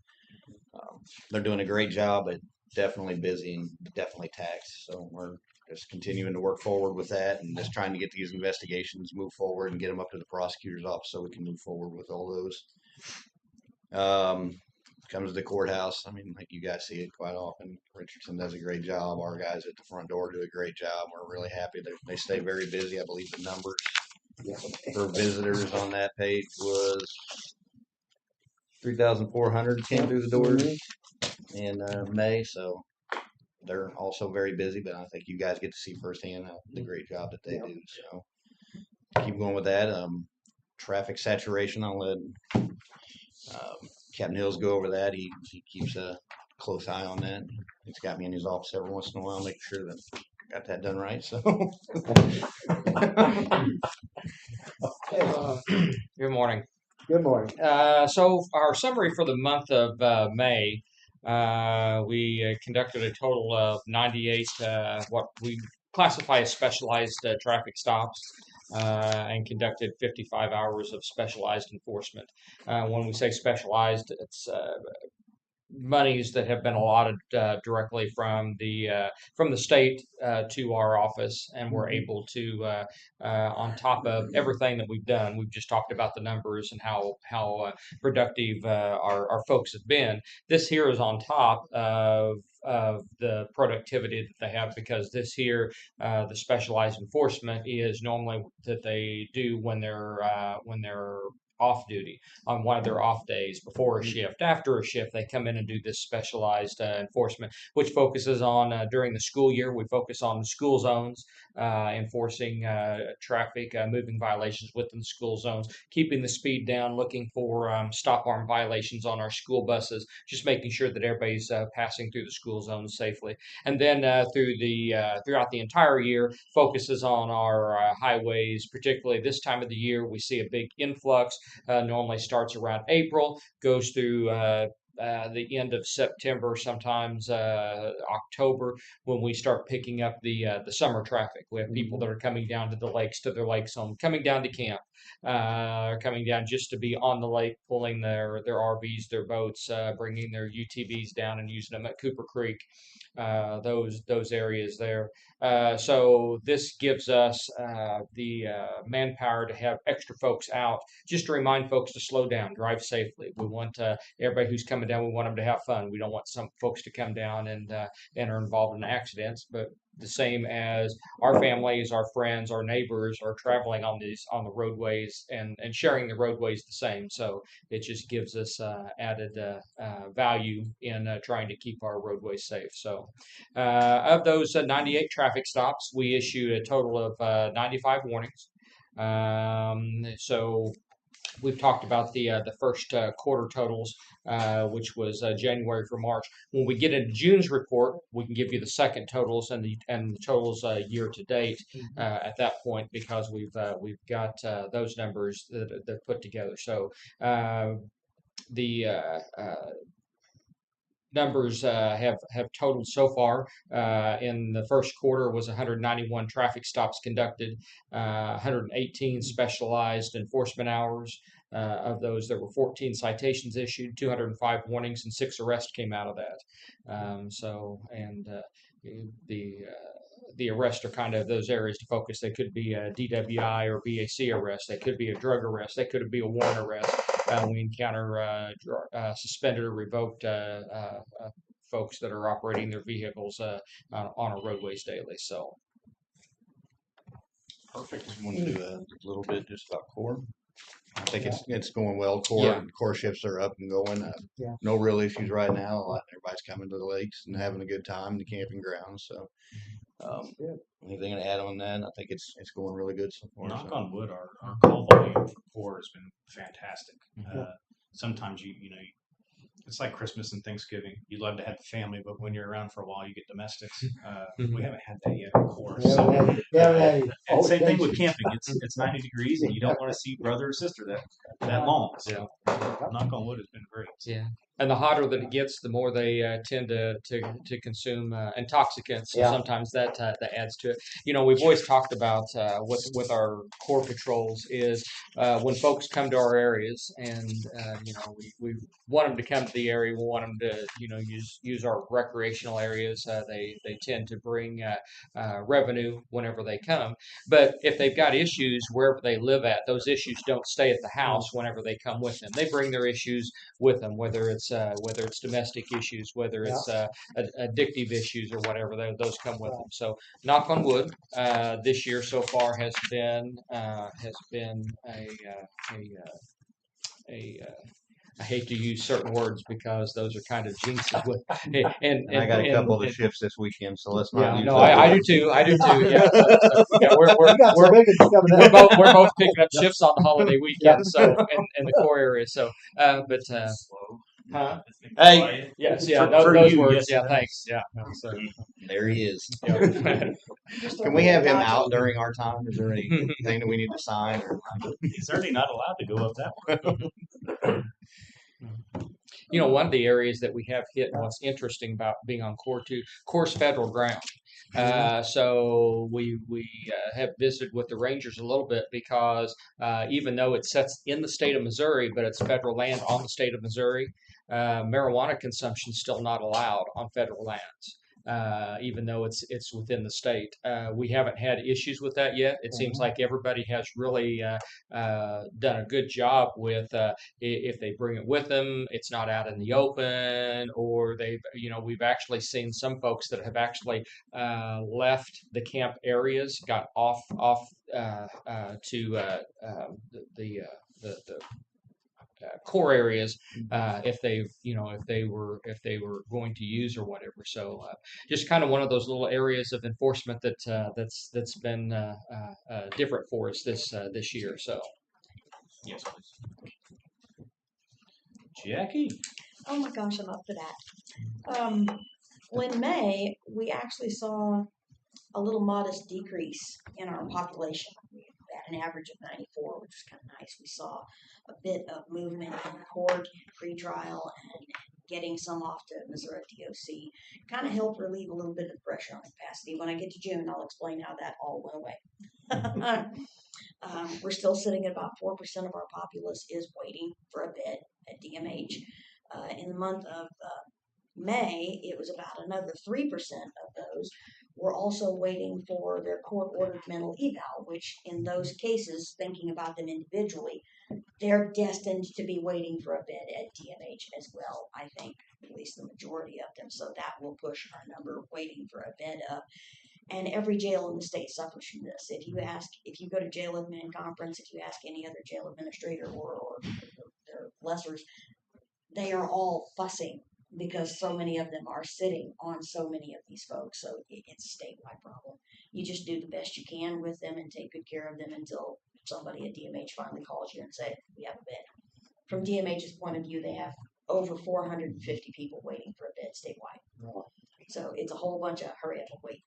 they're doing a great job, but definitely busy and definitely taxed. So we're just continuing to work forward with that and just trying to get these investigations move forward and get them up to the prosecutor's office so we can move forward with all those. Comes to the courthouse. I mean, like you guys see it quite often. Richardson does a great job. Our guys at the front door do a great job. We're really happy. They stay very busy. I believe the numbers for visitors on that page was 3,400 came through the doors in May. So they're also very busy, but I think you guys get to see firsthand the great job that they do. So keep going with that. Traffic saturation, I'll let Captain Hills go over that. He keeps a close eye on that. He's got me in his office every once in a while, making sure that got that done right. So Good morning. Good morning. So our summary for the month of May, we conducted a total of 98 what we classify as specialized traffic stops. And conducted 55 hours of specialized enforcement. When we say specialized, it's monies that have been allotted directly from the state to our office, and we're able to, on top of everything that we've done, we've just talked about the numbers and how productive our folks have been. This here is on top of the productivity that they have, because this here, the specialized enforcement is normally that they do when they're off duty on one of their off days, before a shift, after a shift. They come in and do this specialized enforcement, which focuses on during the school year. We focus on school zones, enforcing traffic moving violations within the school zones, keeping the speed down, looking for stop arm violations on our school buses, just making sure that everybody's passing through the school zones safely. And then throughout the entire year, focuses on our highways. Particularly this time of the year, we see a big influx. Normally starts around April, goes through the end of September, sometimes October, when we start picking up the summer traffic. We have people that are coming down to the lakes, to their lakes home, coming down to camp, coming down just to be on the lake, pulling their RVs, their boats, bringing their UTVs down and using them at Cooper Creek. Those areas there. So this gives us the manpower to have extra folks out, just to remind folks to slow down, drive safely. We want everybody who's coming down, we want them to have fun. We don't want some folks to come down and are involved in accidents. But the same as our families, our friends, our neighbors are traveling on the roadways and sharing the roadways the same. So it just gives us added value in trying to keep our roadways safe. So of those 98 traffic stops, we issued a total of 95 warnings. So we've talked about the first quarter totals, which was January for March. When we get into June's report, we can give you the second totals and the totals year to date at that point, because we've got those numbers that put together. So the numbers have totaled so far in the first quarter was 191 traffic stops conducted, 118 specialized enforcement hours. Of those, there were 14 citations issued, 205 warnings, and 6 arrests came out of that. The arrests are kind of those areas to focus. They could be a DWI or BAC arrest. They could be a drug arrest. They could be a warrant arrest. We encounter suspended or revoked folks that are operating their vehicles on our roadways daily. So, perfect. I want to do a little bit just about core. I think it's going well. Core shifts are up and going. No real issues right now. Everybody's coming to the lakes and having a good time, the camping grounds. So, anything to add on that? I think it's going really good so far. Knock on wood, our call volume for core has been fantastic. Sometimes you know, it's like Christmas and Thanksgiving. You love to have the family, but when you're around for a while, you get domestics. We haven't had that yet, of course. And same thing with camping. It's 90 degrees, and you don't want to see brother or sister that long. So, knock on wood has been great. Yeah. And the hotter that it gets, the more they tend to consume intoxicants. So sometimes that adds to it. You know, we've always talked about with our core patrols is when folks come to our areas, and you know, we want them to come to the area. We want them to use our recreational areas. They tend to bring revenue whenever they come. But if they've got issues wherever they live at, those issues don't stay at the house whenever they come with them. They bring their issues with them, whether it's domestic issues, whether it's addictive issues or whatever. Those come with them. So, knock on wood, this year so far has been I hate to use certain words because those are kind of jinxes with. And I got a couple of shifts this weekend, so let's not. No, I do too. I do too. Yeah, we're both picking up shifts on the holiday weekend, so in the core area. So, slow. It's been Hey, Yes, yeah, For those you, words. yes, Yeah, it thanks. Yeah. So, there he is. yeah. Just Can we have him out during our time? Is there anything that we need to sign? Or? He's already not allowed to go up that one. You know, one of the areas that we have hit, and what's interesting about being on course federal ground. So we have visited with the rangers a little bit because even though it sets in the state of Missouri, but it's federal land on the state of Missouri, marijuana consumption is still not allowed on federal lands. Even though it's within the state, we haven't had issues with that yet. It seems like everybody has really done a good job with if they bring it with them, it's not out in the open, or we've actually seen some folks that have actually left the camp areas, got off to the core areas if they were going to use or whatever. So just kind of one of those little areas of enforcement that's been different for us this year. So Yes, please. Jackie. Oh my gosh, I'm up for that. Well, in May, we actually saw a little modest decrease in our population. We had an average of 94, which was kind of nice. We saw a bit of movement in court, pre-trial, and getting some off to Missouri DOC. Kind of helped relieve a little bit of pressure on capacity. When I get to June, I'll explain how that all went away. We're still sitting at about 4% of our populace is waiting for a bed at DMH. In the month of May, it was about another 3% of those were also waiting for their court-ordered mental eval, which in those cases, thinking about them individually, they're destined to be waiting for a bed at DMH as well, I think, at least the majority of them. So that will push our number waiting for a bed up. And every jail in the state suffers from this. If you go to jail admin conference, if you ask any other jail administrator or their lessers, they are all fussing because so many of them are sitting on so many of these folks. So it's a statewide problem. You just do the best you can with them and take good care of them until somebody at DMH finally calls you and says, we have a bed. From DMH's point of view, they have over 450 people waiting for a bed statewide. So it's a whole bunch of hurry up and wait.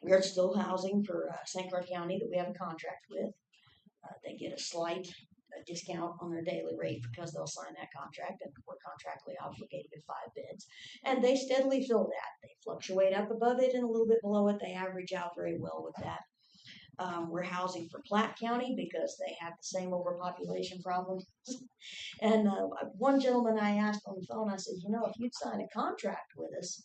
We're still housing for St. Clair County that we have a contract with. They get a slight discount on their daily rate because they'll sign that contract, and we're contractually obligated to 5 beds. And they steadily fill that. They fluctuate up above it and a little bit below it. They average out very well with that. We're housing for Platte County because they have the same overpopulation problem. And one gentleman I asked on the phone, I said, if you'd sign a contract with us,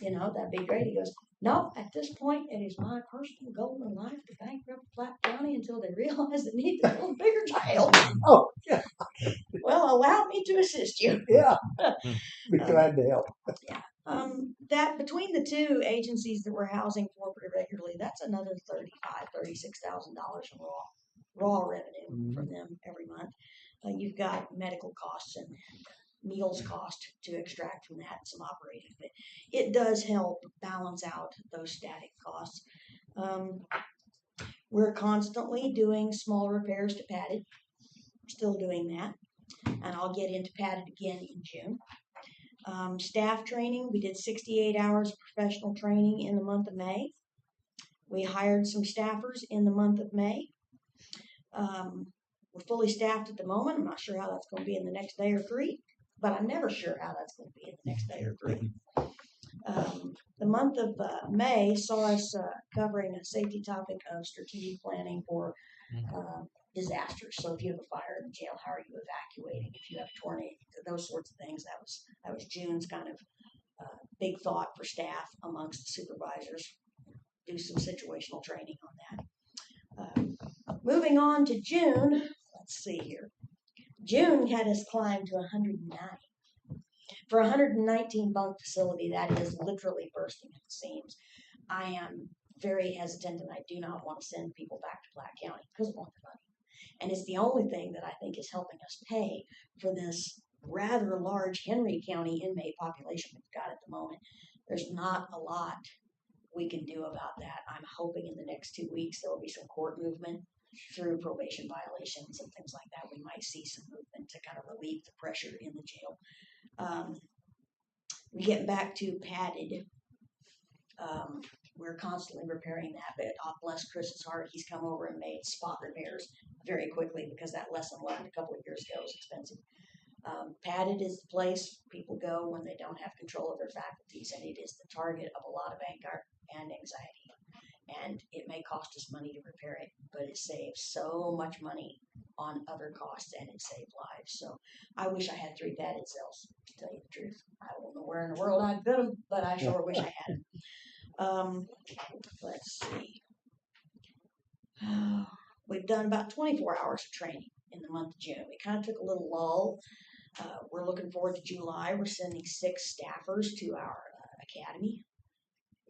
that'd be great. He goes, no, at this point, it is my personal goal in life to bankrupt Platte County until they realize the need to build a bigger jail. Oh, yeah. Well, allow me to assist you. Yeah. Be glad to help. Yeah. That between the two agencies that we're housing for pretty regularly, that's another $36,000 in raw revenue from them every month. You've got medical costs and meals cost to extract from that, some operating, but it does help balance out those static costs. We're constantly doing small repairs to padded, still doing that, and I'll get into padded again in June. Staff training, we did 68 hours of professional training in the month of May. We hired some staffers in the month of May. We're fully staffed at the moment. I'm not sure how that's going to be in the next day or 3. But I'm never sure how that's going to be in the next day or 3. The month of May saw us covering a safety topic of strategic planning for disasters. So if you have a fire in the jail, how are you evacuating? If you have a tornado, those sorts of things. That was June's kind of big thought for staff amongst the supervisors. Do some situational training on that. Moving on to June, let's see here. June had us climb to 109. For a 119 bunk facility, that is literally bursting at the seams. I am very hesitant, and I do not want to send people back to Platte County because of the money. And it's the only thing that I think is helping us pay for this rather large Henry County inmate population we've got at the moment. There's not a lot we can do about that. I'm hoping in the next 2 weeks there will be some court movement through probation violations and things like that, we might see some movement to kind of relieve the pressure in the jail. We get back to padded. We're constantly repairing that, but bless Chris's heart, he's come over and made spot repairs very quickly because that lesson learned a couple of years ago is expensive. Padded is the place people go when they don't have control of their faculties, and it is the target of a lot of anger and anxiety. And it may cost us money to repair it, but it saves so much money on other costs, and it saved lives. So I wish I had 3 padded cells, to tell you the truth. I don't know where in the world I'd put them, but I sure wish I had them. Let's see. We've done about 24 hours of training in the month of June. We kind of took a little lull. We're looking forward to July. We're sending 6 staffers to our academy.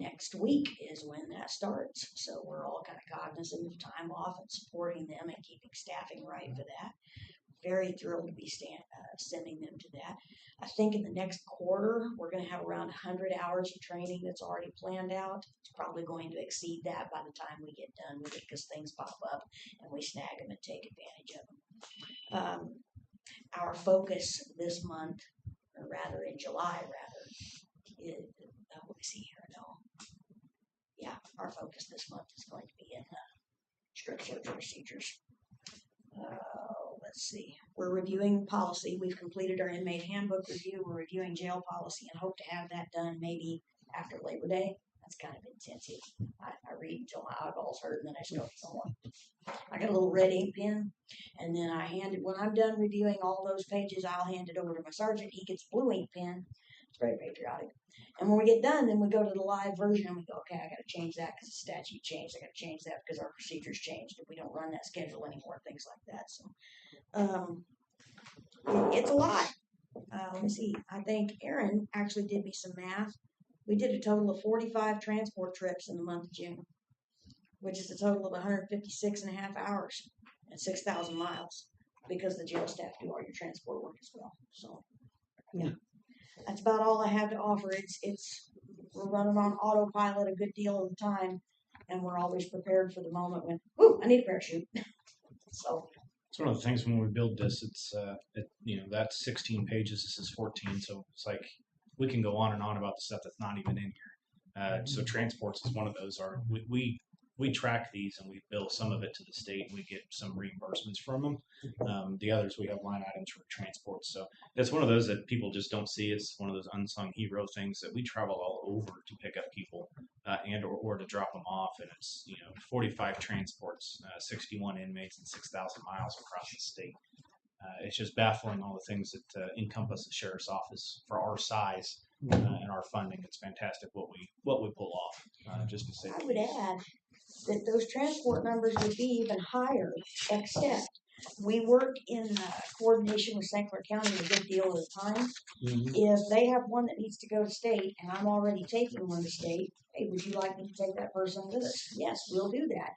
Next week is when that starts. So we're all kind of cognizant of time off and supporting them and keeping staffing right for that. Very thrilled to be sending them to that. I think in the next quarter, we're going to have around 100 hours of training that's already planned out. It's probably going to exceed that by the time we get done with it because things pop up and we snag them and take advantage of them. Our focus this month, or rather in July, is, let me see here. Yeah, our focus this month is going to be in strip search procedures. Let's see. We're reviewing policy. We've completed our inmate handbook review. We're reviewing jail policy and hope to have that done maybe after Labor Day. That's kind of intensive. I read until my eyeballs hurt and then I start someone. I got a little red ink pen and then I hand it, when I'm done reviewing all those pages, I'll hand it over to my sergeant. He gets blue ink pen. It's very patriotic. And when we get done, then we go to the live version and we go, okay, I got to change that because the statute changed. I got to change that because our procedures changed. If we don't run that schedule anymore, things like that. So it's a lot. Let me see. I think Aaron actually did me some math. We did a total of 45 transport trips in the month of June, which is a total of 156 and a half hours and 6,000 miles because the jail staff do all your transport work as well. So, yeah. That's about all I have to offer. We're running on autopilot a good deal of the time, and we're always prepared for the moment when, ooh, I need a parachute. So it's one of the things when we build this. It's that's 16 pages. This is 14, so it's like we can go on and on about the stuff that's not even in here. So transports is one of those. We track these and we bill some of it to the state and we get some reimbursements from them. The others we have line items for transports. So it's one of those that people just don't see. It's one of those unsung hero things that we travel all over to pick up people and or to drop them off. And it's 45 transports, 61 inmates, and 6,000 miles across the state. It's just baffling all the things that encompass the sheriff's office for our size and our funding. It's fantastic what we pull off. Just to say, I would add that those transport numbers would be even higher, except we work in coordination with St. Clair County a good deal of the time. Mm-hmm. If they have one that needs to go to state and I'm already taking one to state, hey, would you like me to take that person with us? Yes, we'll do that.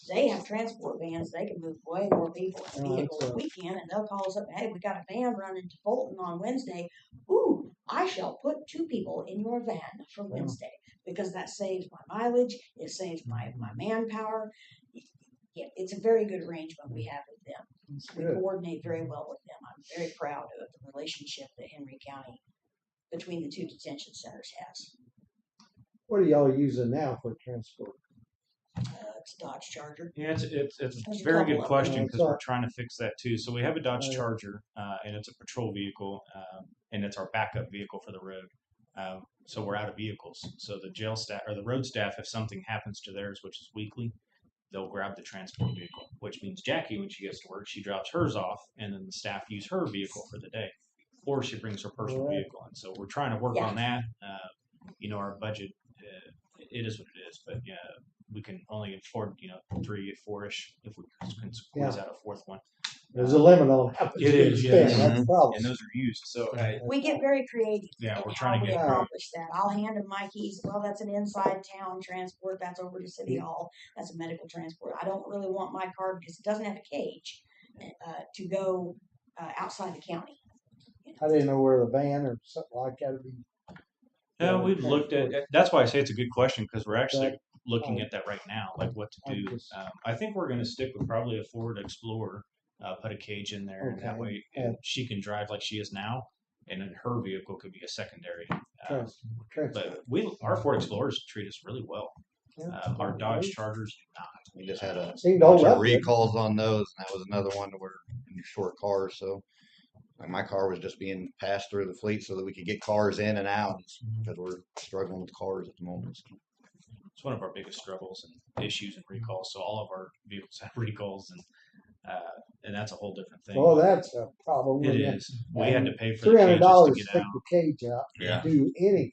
They have transport vans. They can move way more people in the vehicle than we can, and they'll call us up, hey, we got a van running to Bolton on Wednesday. Ooh, I shall put 2 people in your van for Wednesday because that saves my mileage. It saves my manpower. Yeah, it's a very good arrangement we have with them. We coordinate very well with them. I'm very proud of the relationship that Henry County between the 2 detention centers has. What are y'all using now for transport? It's a Dodge Charger. Yeah, it's a very good question because we're trying to fix that too. So we have a Dodge Charger, and it's a patrol vehicle, and it's our backup vehicle for the road. So we're out of vehicles. So the jail staff or the road staff, if something happens to theirs, which is weekly, they'll grab the transport vehicle, which means Jackie, when she gets to work, she drops hers off, and then the staff use her vehicle for the day, or she brings her personal vehicle. And so we're trying to work on that. Our budget, it is what it is, but yeah. We can only afford, 3, 4-ish if we can squeeze out a 4th one. There's a limit on how much it is, yeah. That's the problem. And those are used. So we get very creative. Yeah, in we're trying to accomplish that. I'll hand him my keys. Well, that's an inside town transport. That's over to City Hall. That's a medical transport. I don't really want my car because it doesn't have a cage to go outside the county. I didn't know where the van or something like that would be. Yeah, we've looked at. That's why I say it's a good question because we're actually looking at that right now, like what to do. I think we're going to stick with probably a Ford Explorer, put a cage in there, and that way she can drive like she is now, and then her vehicle could be a secondary. But our Ford Explorers treat us really well. Our Dodge Chargers do not. We just had a Seemed bunch all of up recalls on those, and that was another one where in short cars. So like my car was just being passed through the fleet so that we could get cars in and out because we're struggling with cars at the moment. So. It's one of our biggest struggles and issues and recalls. So all of our vehicles have recalls, and that's a whole different thing. Well, that's a problem. It is. We had to pay for $300 the to cages to take get out. the cage out. Yeah. Do anything.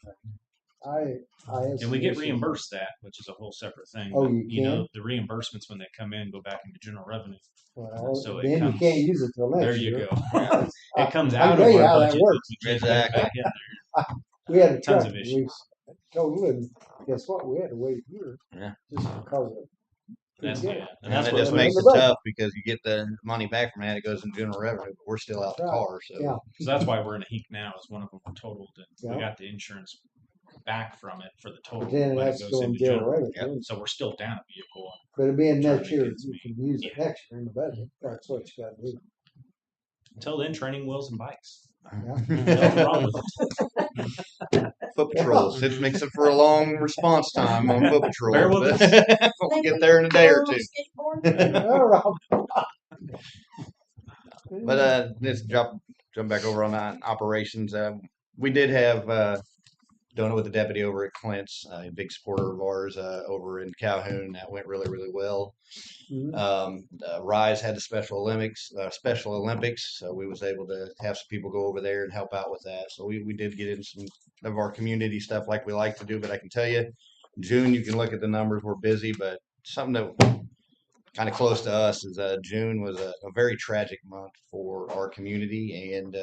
And we get reimbursed that, which is a whole separate thing. Oh, but, you know, can? the reimbursements when they come in go back into general revenue. Well, so it then comes, you can't use it till next there year. you go. Yeah. It comes I out can of tell you our how that budget. works. We can't put it back in there. We had a Tons truck. of We issues. totaled, and guess what? We had to wait a year. Yeah. Just because of That's it. And that what just it makes was. it tough because you get the money back from that, it goes in general revenue, but we're still out the Right. car. So Yeah. So that's why we're in a heap now. Is one of them were totaled, and Yeah. we got the insurance back from it for the total. But then when that's it goes going into general general. revenue. So we're still down a vehicle. But it'll be in Trying next to year. get You some- can use it next year in the budget. That's what you got to do. Until then, training wheels and bikes. Yeah. Nothing wrong with it. foot patrols. It makes it for a long response time on foot patrol. Bear with but us. we'll get there in a day or two. But let's jump back over on that operations. We did have Dona with the deputy over at Clint's, a big supporter of ours over in Calhoun. That went really, really well. Rise had the Special Olympics, so we was able to have some people go over there and help out with that. So we did get in some of our community stuff like we like to do. But I can tell you, June, you can look at the numbers. We're busy, but something that kind of close to us is June was a very tragic month for our community and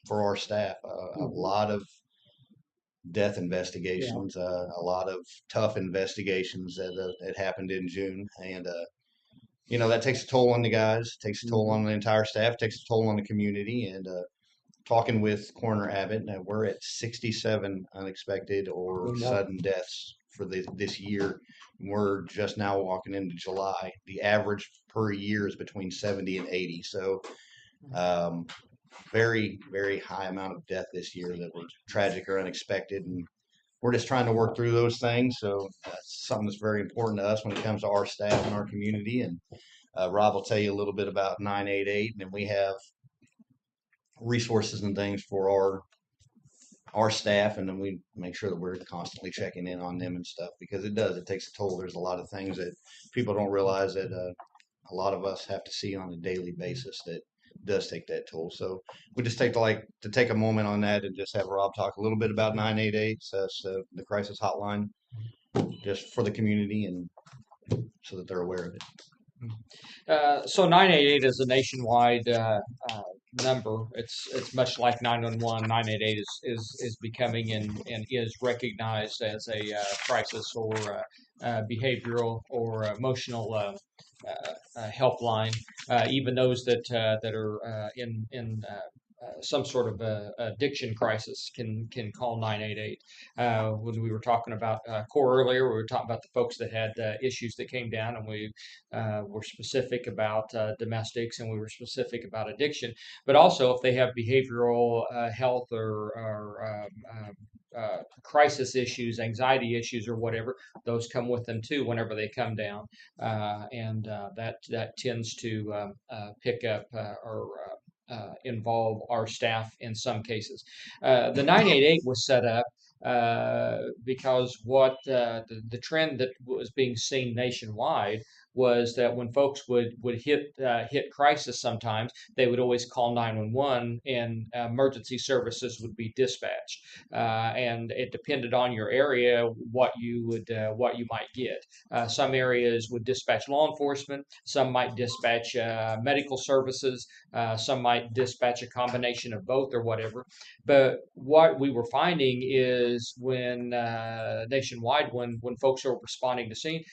for our staff. A lot of death investigations, a lot of tough investigations that happened in June, and that takes a toll on the guys, takes a toll on the entire staff, takes a toll on the community. And talking with Coroner Abbott, we're at 67 unexpected or sudden deaths for this year. We're just now walking into July. The average per year is between 70 and 80. So very, very high amount of death this year that were tragic or unexpected. And we're just trying to work through those things. So that's something that's very important to us when it comes to our staff and our community. And Rob will tell you a little bit about 988. And then we have resources and things for our staff, and then we make sure that we're constantly checking in on them and stuff, because it takes a toll. There's a lot of things that people don't realize that a lot of us have to see on a daily basis that does take that toll. So we just take to take a moment on that and just have Rob talk a little bit about 988. So that's the crisis hotline just for the community and so that they're aware of it. So 988 is a nationwide number. It's much like 911. 988 is becoming and is recognized as a crisis or behavioral or emotional helpline. Even those that are in some sort of addiction crisis can call 988. When we were talking about CORE earlier, we were talking about the folks that had issues that came down, and we were specific about domestics, and we were specific about addiction. But also, if they have behavioral health or crisis issues, anxiety issues, or whatever, those come with them too whenever they come down, and that tends to pick up or involve our staff in some cases. The 988 was set up because what the trend that was being seen nationwide was that when folks would hit crisis, sometimes they would always call 911 and emergency services would be dispatched, and it depended on your area what you might get. Some areas would dispatch law enforcement, some might dispatch medical services, some might dispatch a combination of both or whatever. But what we were finding is when nationwide, when folks are responding to scene,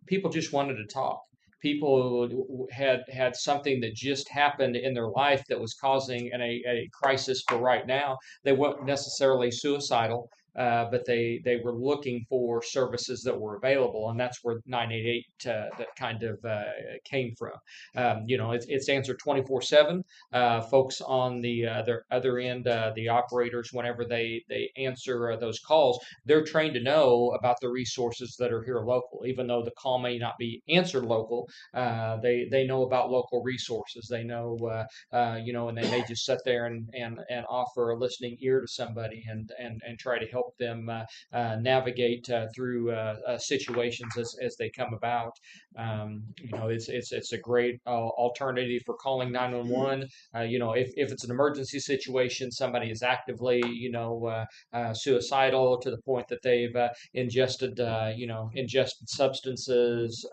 people just wanted to talk. People had something that just happened in their life that was causing a crisis for right now. They weren't necessarily suicidal, but they were looking for services that were available, and that's where 988 that kind of came from. It's answered 24/7. Folks on the other end, the operators, whenever they answer those calls, they're trained to know about the resources that are here local. Even though the call may not be answered local, they know about local resources. They know, and they may just sit there and offer a listening ear to somebody and try to help them navigate through situations as they come about. It's a great alternative for calling 911. If it's an emergency situation, somebody is actively, suicidal to the point that they've ingested substances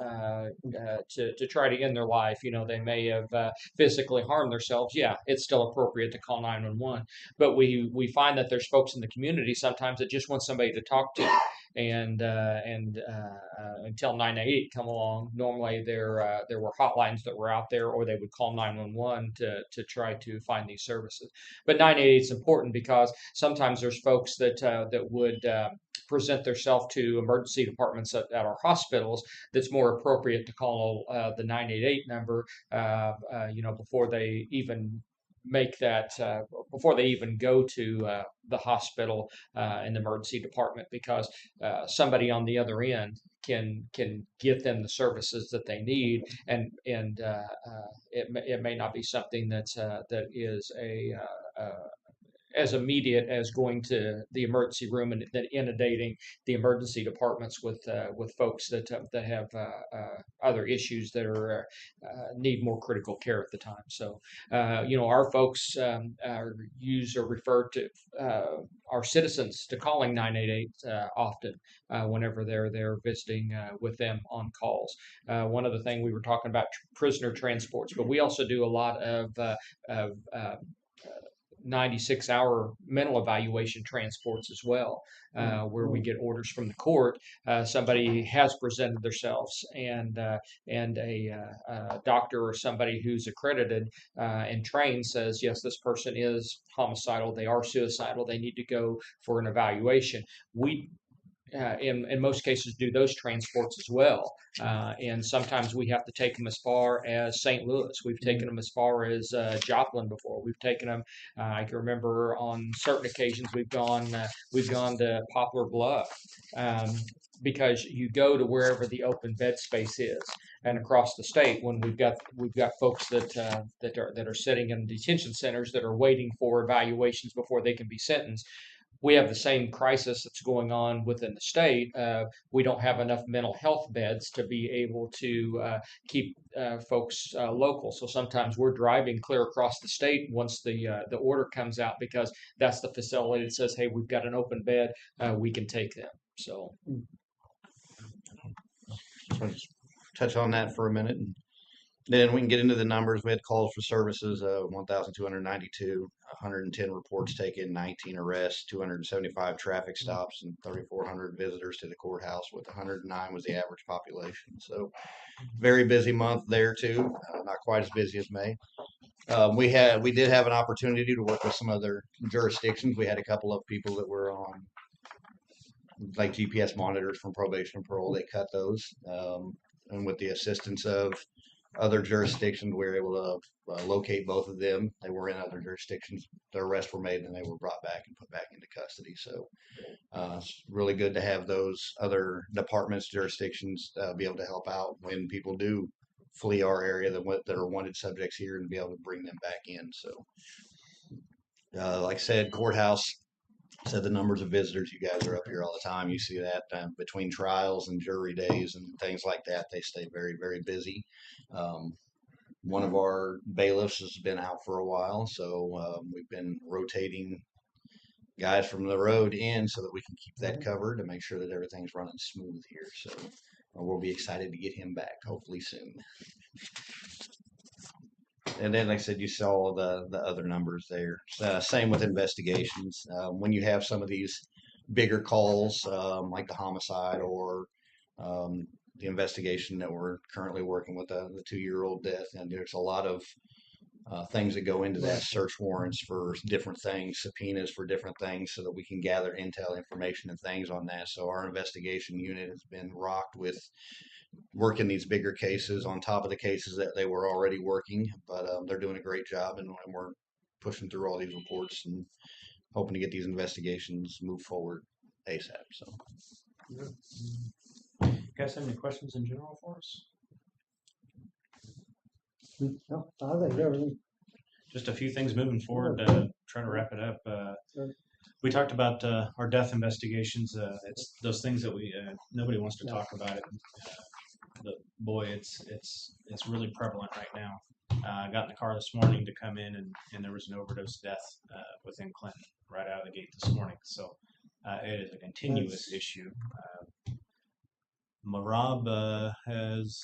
to try to end their life. They may have physically harmed themselves. Yeah, it's still appropriate to call 911. But we find that there's folks in the community sometimes that just want somebody to talk to. And until 988 come along, normally there were hotlines that were out there, or they would call 911 to try to find these services. But 988 is important because sometimes there's folks that would present themselves to emergency departments at our hospitals. That's more appropriate to call the 988 number, before they even make that before they even go to the hospital in the emergency department, because somebody on the other end can get them the services that they need, and it may not be something that is as immediate as going to the emergency room and then inundating the emergency departments with folks that have other issues that are need more critical care at the time. So, our folks refer to our citizens to calling 988 often whenever they're visiting with them on calls. One other thing, we were talking about prisoner transports, but we also do a lot of 96-hour mental evaluation transports as well, where we get orders from the court. Somebody has presented themselves, and a doctor or somebody who's accredited and trained says, yes, this person is homicidal, they are suicidal, they need to go for an evaluation. We in most cases do those transports as well, and sometimes we have to take them as far as St. Louis. We've taken them as far as Joplin before. We've taken them. I can remember on certain occasions we've gone to Poplar Bluff, because you go to wherever the open bed space is. And across the state, when we've got folks that are sitting in detention centers that are waiting for evaluations before they can be sentenced, we have the same crisis that's going on within the state. We don't have enough mental health beds to be able to keep folks local. So sometimes we're driving clear across the state once the order comes out, because that's the facility that says, hey, we've got an open bed, we can take them. So just touch on that for a minute, and then we can get into the numbers. We had calls for services, 1,292, 110 reports taken, 19 arrests, 275 traffic stops, and 3,400 visitors to the courthouse, with 109 was the average population. So very busy month there too. Not quite as busy as May. We did have an opportunity to work with some other jurisdictions. We had a couple of people that were on like GPS monitors from probation and parole. They cut those, and with the assistance of other jurisdictions, we were able to locate both of them. They were in other jurisdictions. Their arrests were made, and they were brought back and put back into custody. So it's really good to have those other departments, jurisdictions be able to help out when people do flee our area that are wanted subjects here, and be able to bring them back in. So like I said, courthouse, said the numbers of visitors, you guys are up here all the time. You see that between trials and jury days and things like that, they stay very, very busy. One of our bailiffs has been out for a while, so we've been rotating guys from the road in so that we can keep that covered to make sure that everything's running smooth here. So we'll be excited to get him back hopefully soon. And then, like I said, you saw the other numbers there. Same with investigations. When you have some of these bigger calls, like the homicide or the investigation that we're currently working with, the 2-year-old death, and there's a lot of things that go into that, search warrants for different things, subpoenas for different things, so that we can gather intel information and things on that. So our investigation unit has been rocked with working these bigger cases on top of the cases that they were already working, but they're doing a great job, and we're pushing through all these reports and hoping to get these investigations move forward ASAP. So, You guys have any questions in general for us? No, I think everything. Just a few things moving forward. Trying to wrap it up. We talked about our death investigations. It's those things that we nobody wants to talk about it. But boy, it's really prevalent right now. I got in the car this morning to come in, and there was an overdose death within Clinton right out of the gate this morning. So it is a continuous issue. Marab has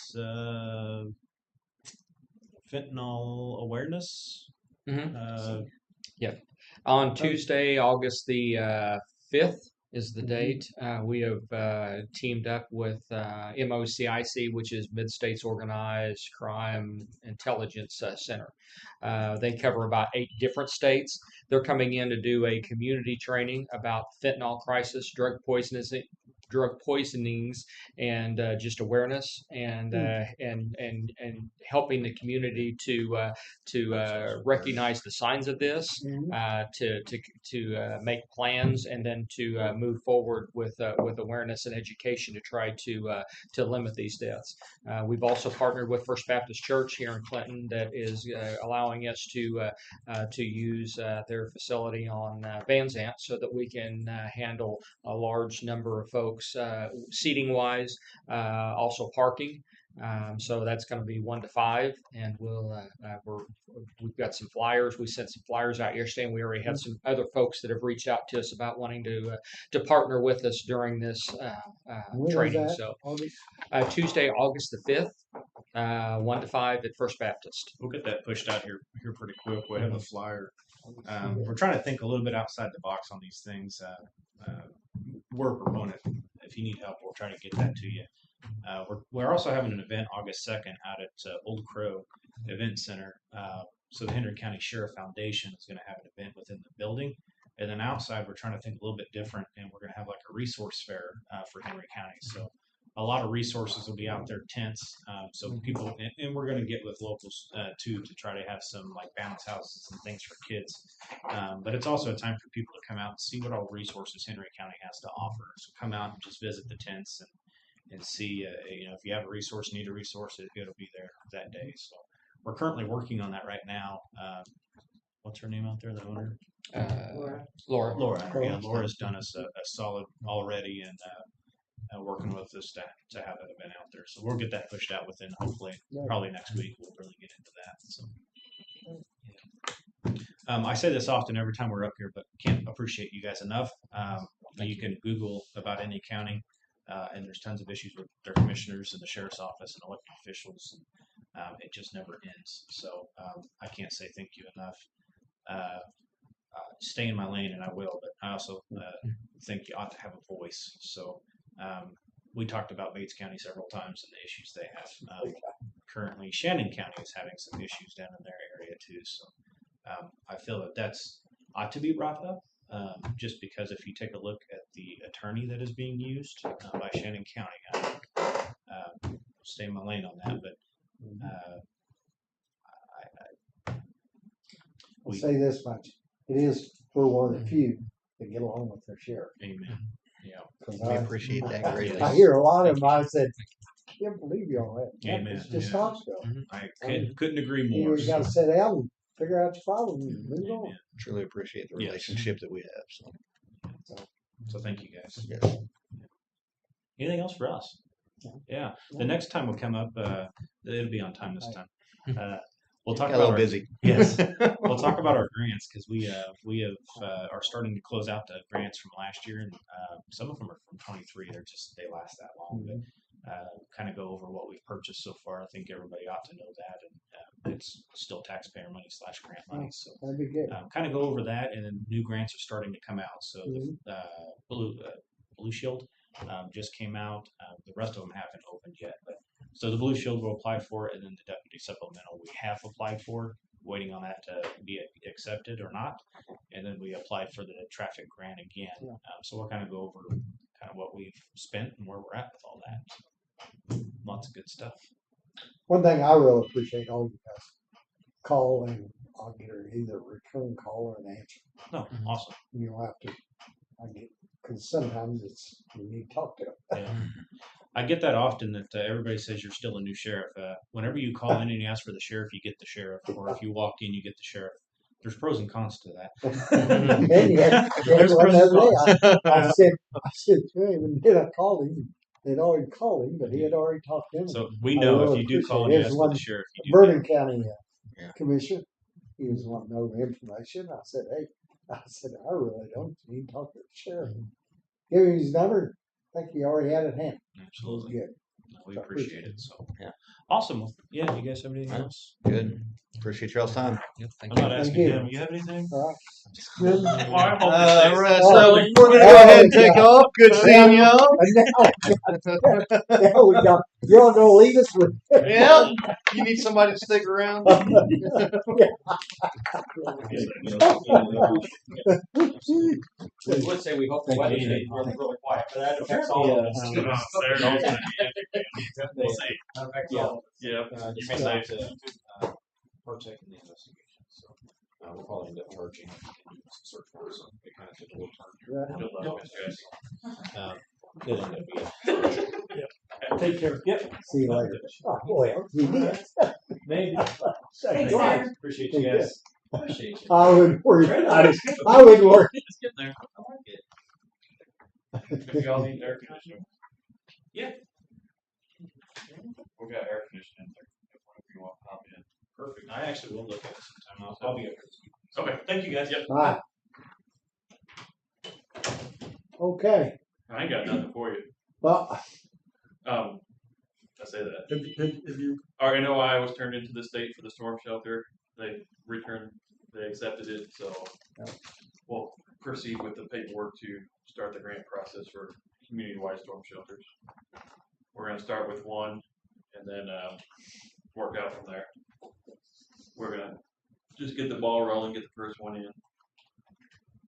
fentanyl awareness. Yep. On Tuesday, August the 5th is the date. We have teamed up with MOCIC, which is Mid-States Organized Crime Intelligence Center. They cover about 8 different states. They're coming in to do a community training about fentanyl crisis, drug poisonings, and just awareness and helping the community to recognize the signs of this, to make plans, and then to move forward with awareness and education to try to limit these deaths. We've also partnered with First Baptist Church here in Clinton that is allowing us to use their facility on Van Zant so that we can handle a large number of folks seating wise, also parking. So that's going to be 1 to 5, and we've got some flyers. We sent some flyers out yesterday, and we already had some other folks that have reached out to us about wanting to partner with us during this training. So Tuesday, August the 5th, 1 to 5 at First Baptist. We'll get that pushed out here pretty quick. We have a flyer. We're trying to think a little bit outside the box on these things. We're a proponent. If you need help, we'll try to get that to you. We're also having an event August 2nd out at Old Crow Event Center. So the Henry County Sheriff Foundation is going to have an event within the building. And then outside, we're trying to think a little bit different, and we're going to have like a resource fair for Henry County. So a lot of resources will be out there, tents. So people, and we're going to get with locals too to try to have some like bounce houses and things for kids. But it's also a time for people to come out and see what all resources Henry County has to offer. So come out and just visit the tents and see, if you have a resource, need a resource, it'll be there that day. So we're currently working on that right now. What's her name out there, the owner? Laura. Yeah, Laura's done us a solid already, and working with us to have that event out there. So we'll get that pushed out within hopefully probably next week. We'll really get into that. So I say this often every time we're up here, but can't appreciate you guys enough. You can Google about any county, and there's tons of issues with their commissioners and the sheriff's office and elected officials. It just never ends. So I can't say thank you enough. Stay in my lane, and I will, but I also think you ought to have a voice. So we talked about Bates County several times and the issues they have. Currently, Shannon County is having some issues down in their area too. So I feel that ought to be brought up, just because if you take a look at the attorney that is being used by Shannon County, stay in my lane on that, but I'll say this much. It is for one of the few that get along with their sheriff. Amen. Yeah. We appreciate that greatly. I hear a lot of them. I said, I can't believe y'all have. Amen. It's just Knoxville. I couldn't agree more. You got to sit down and figure out your problem and move on. Truly appreciate the relationship that we have. So thank you guys. Yes. Anything else for us? Yeah. The next time we'll come up, it'll be on time this time. We'll talk about busy. Yes. We'll talk about our grants, because we are starting to close out the grants from last year, and some of them are from 23. They last that long. But kind of go over what we've purchased so far. I think everybody ought to know that, and it's still taxpayer money / grant money. So that'd be good. Kind of go over that, and then new grants are starting to come out. So the Blue Shield just came out. The rest of them haven't opened yet, but so the Blue Shield will apply for it, and then the Deputy Supplemental we have applied for. waiting on that to be accepted or not. And then we applied for the traffic grant again. Yeah. So we'll kind of go over kind of what we've spent and where we're at with all that. Lots of good stuff. One thing I really appreciate all you guys call and I'll get her either a return call or an answer. No, awesome. You don't have to, because sometimes you need to talk to them. Yeah. I get that often that everybody says you're still a new sheriff. Whenever you call in and you ask for the sheriff, you get the sheriff. Or if you walk in, you get the sheriff. There's pros and cons to that. And yet, There's pros and cons. I said to him, and then I called him. They'd already called him, but he had already talked to him. So we know really if you do call and appreciate you it. ask There's for one the sheriff, you do Vernon get County Yeah. Commissioner. He was wanting to know the information. I said, hey, I really don't. You need to talk to the sheriff. Give him his number. I think he already had it handy. Absolutely. Good. No, we appreciate it. So Yeah. Awesome. Yeah, you guys have anything else? Good. Appreciate y'all's time. Yep, thank I'm you. not asking you. him. You have anything? All right. Well, I hope So we're gonna go ahead and take off. Good seeing y'all. Now we got, y'all gonna leave us with. Yeah. You need somebody to stick around. We would say we hope the weather stays really quiet, but that affects all of us. We'll see. Yeah. You may say Partake in the investigation. So we'll probably end up charging search warrant. So it kind of took a little turn. good luck, Mr. Jesse. It'll end up being. Take care. Yep. See you later. Oh, well, you did. Maybe. Thanks, sir. Appreciate you you guys. guys. Appreciate you. I wouldn't worry. I wouldn't worry. It's getting there. I like it. If y'all need air conditioning. Yeah. We got air conditioning there. If you want to pop in. Perfect. I actually will look at it sometime. I'll be over. Okay, thank you guys. Yep. All right. Okay. I ain't got nothing for you. Well, I say that. Have you Our NOI was turned into the state for the storm shelter. They accepted it, so we'll proceed with the paperwork to start the grant process for community-wide storm shelters. We're gonna start with one and then work out from there. We're gonna just get the ball rolling, get the first one in,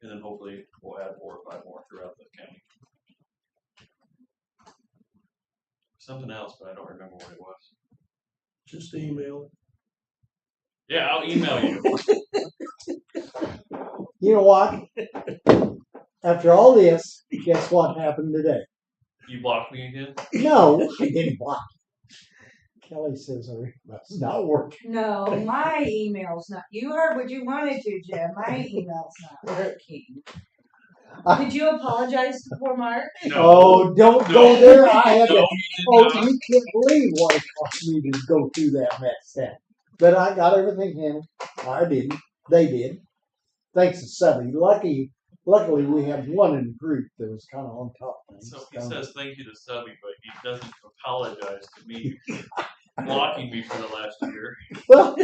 and then hopefully we'll add 4 or 5 more throughout the county. Something else, but I don't remember what it was. just email? Yeah, I'll email you. you know what? After all this, guess what happened today? You blocked me again? No, I didn't block. Kelly says her email's not working. No, my email's not. You heard what you wanted to, Jim. My email's not working. Did you apologize to poor Mark? Oh, don't go there. I had No, to. you did Oh, not. you can't believe what it cost me to go through that mess. Then. But I got everything handled. I didn't. They did. Thanks to Subby. Luckily, we had one in the group that was kind of on top of things. So he says thank you to Subby, but he doesn't apologize to me blocking me for the last year. Well,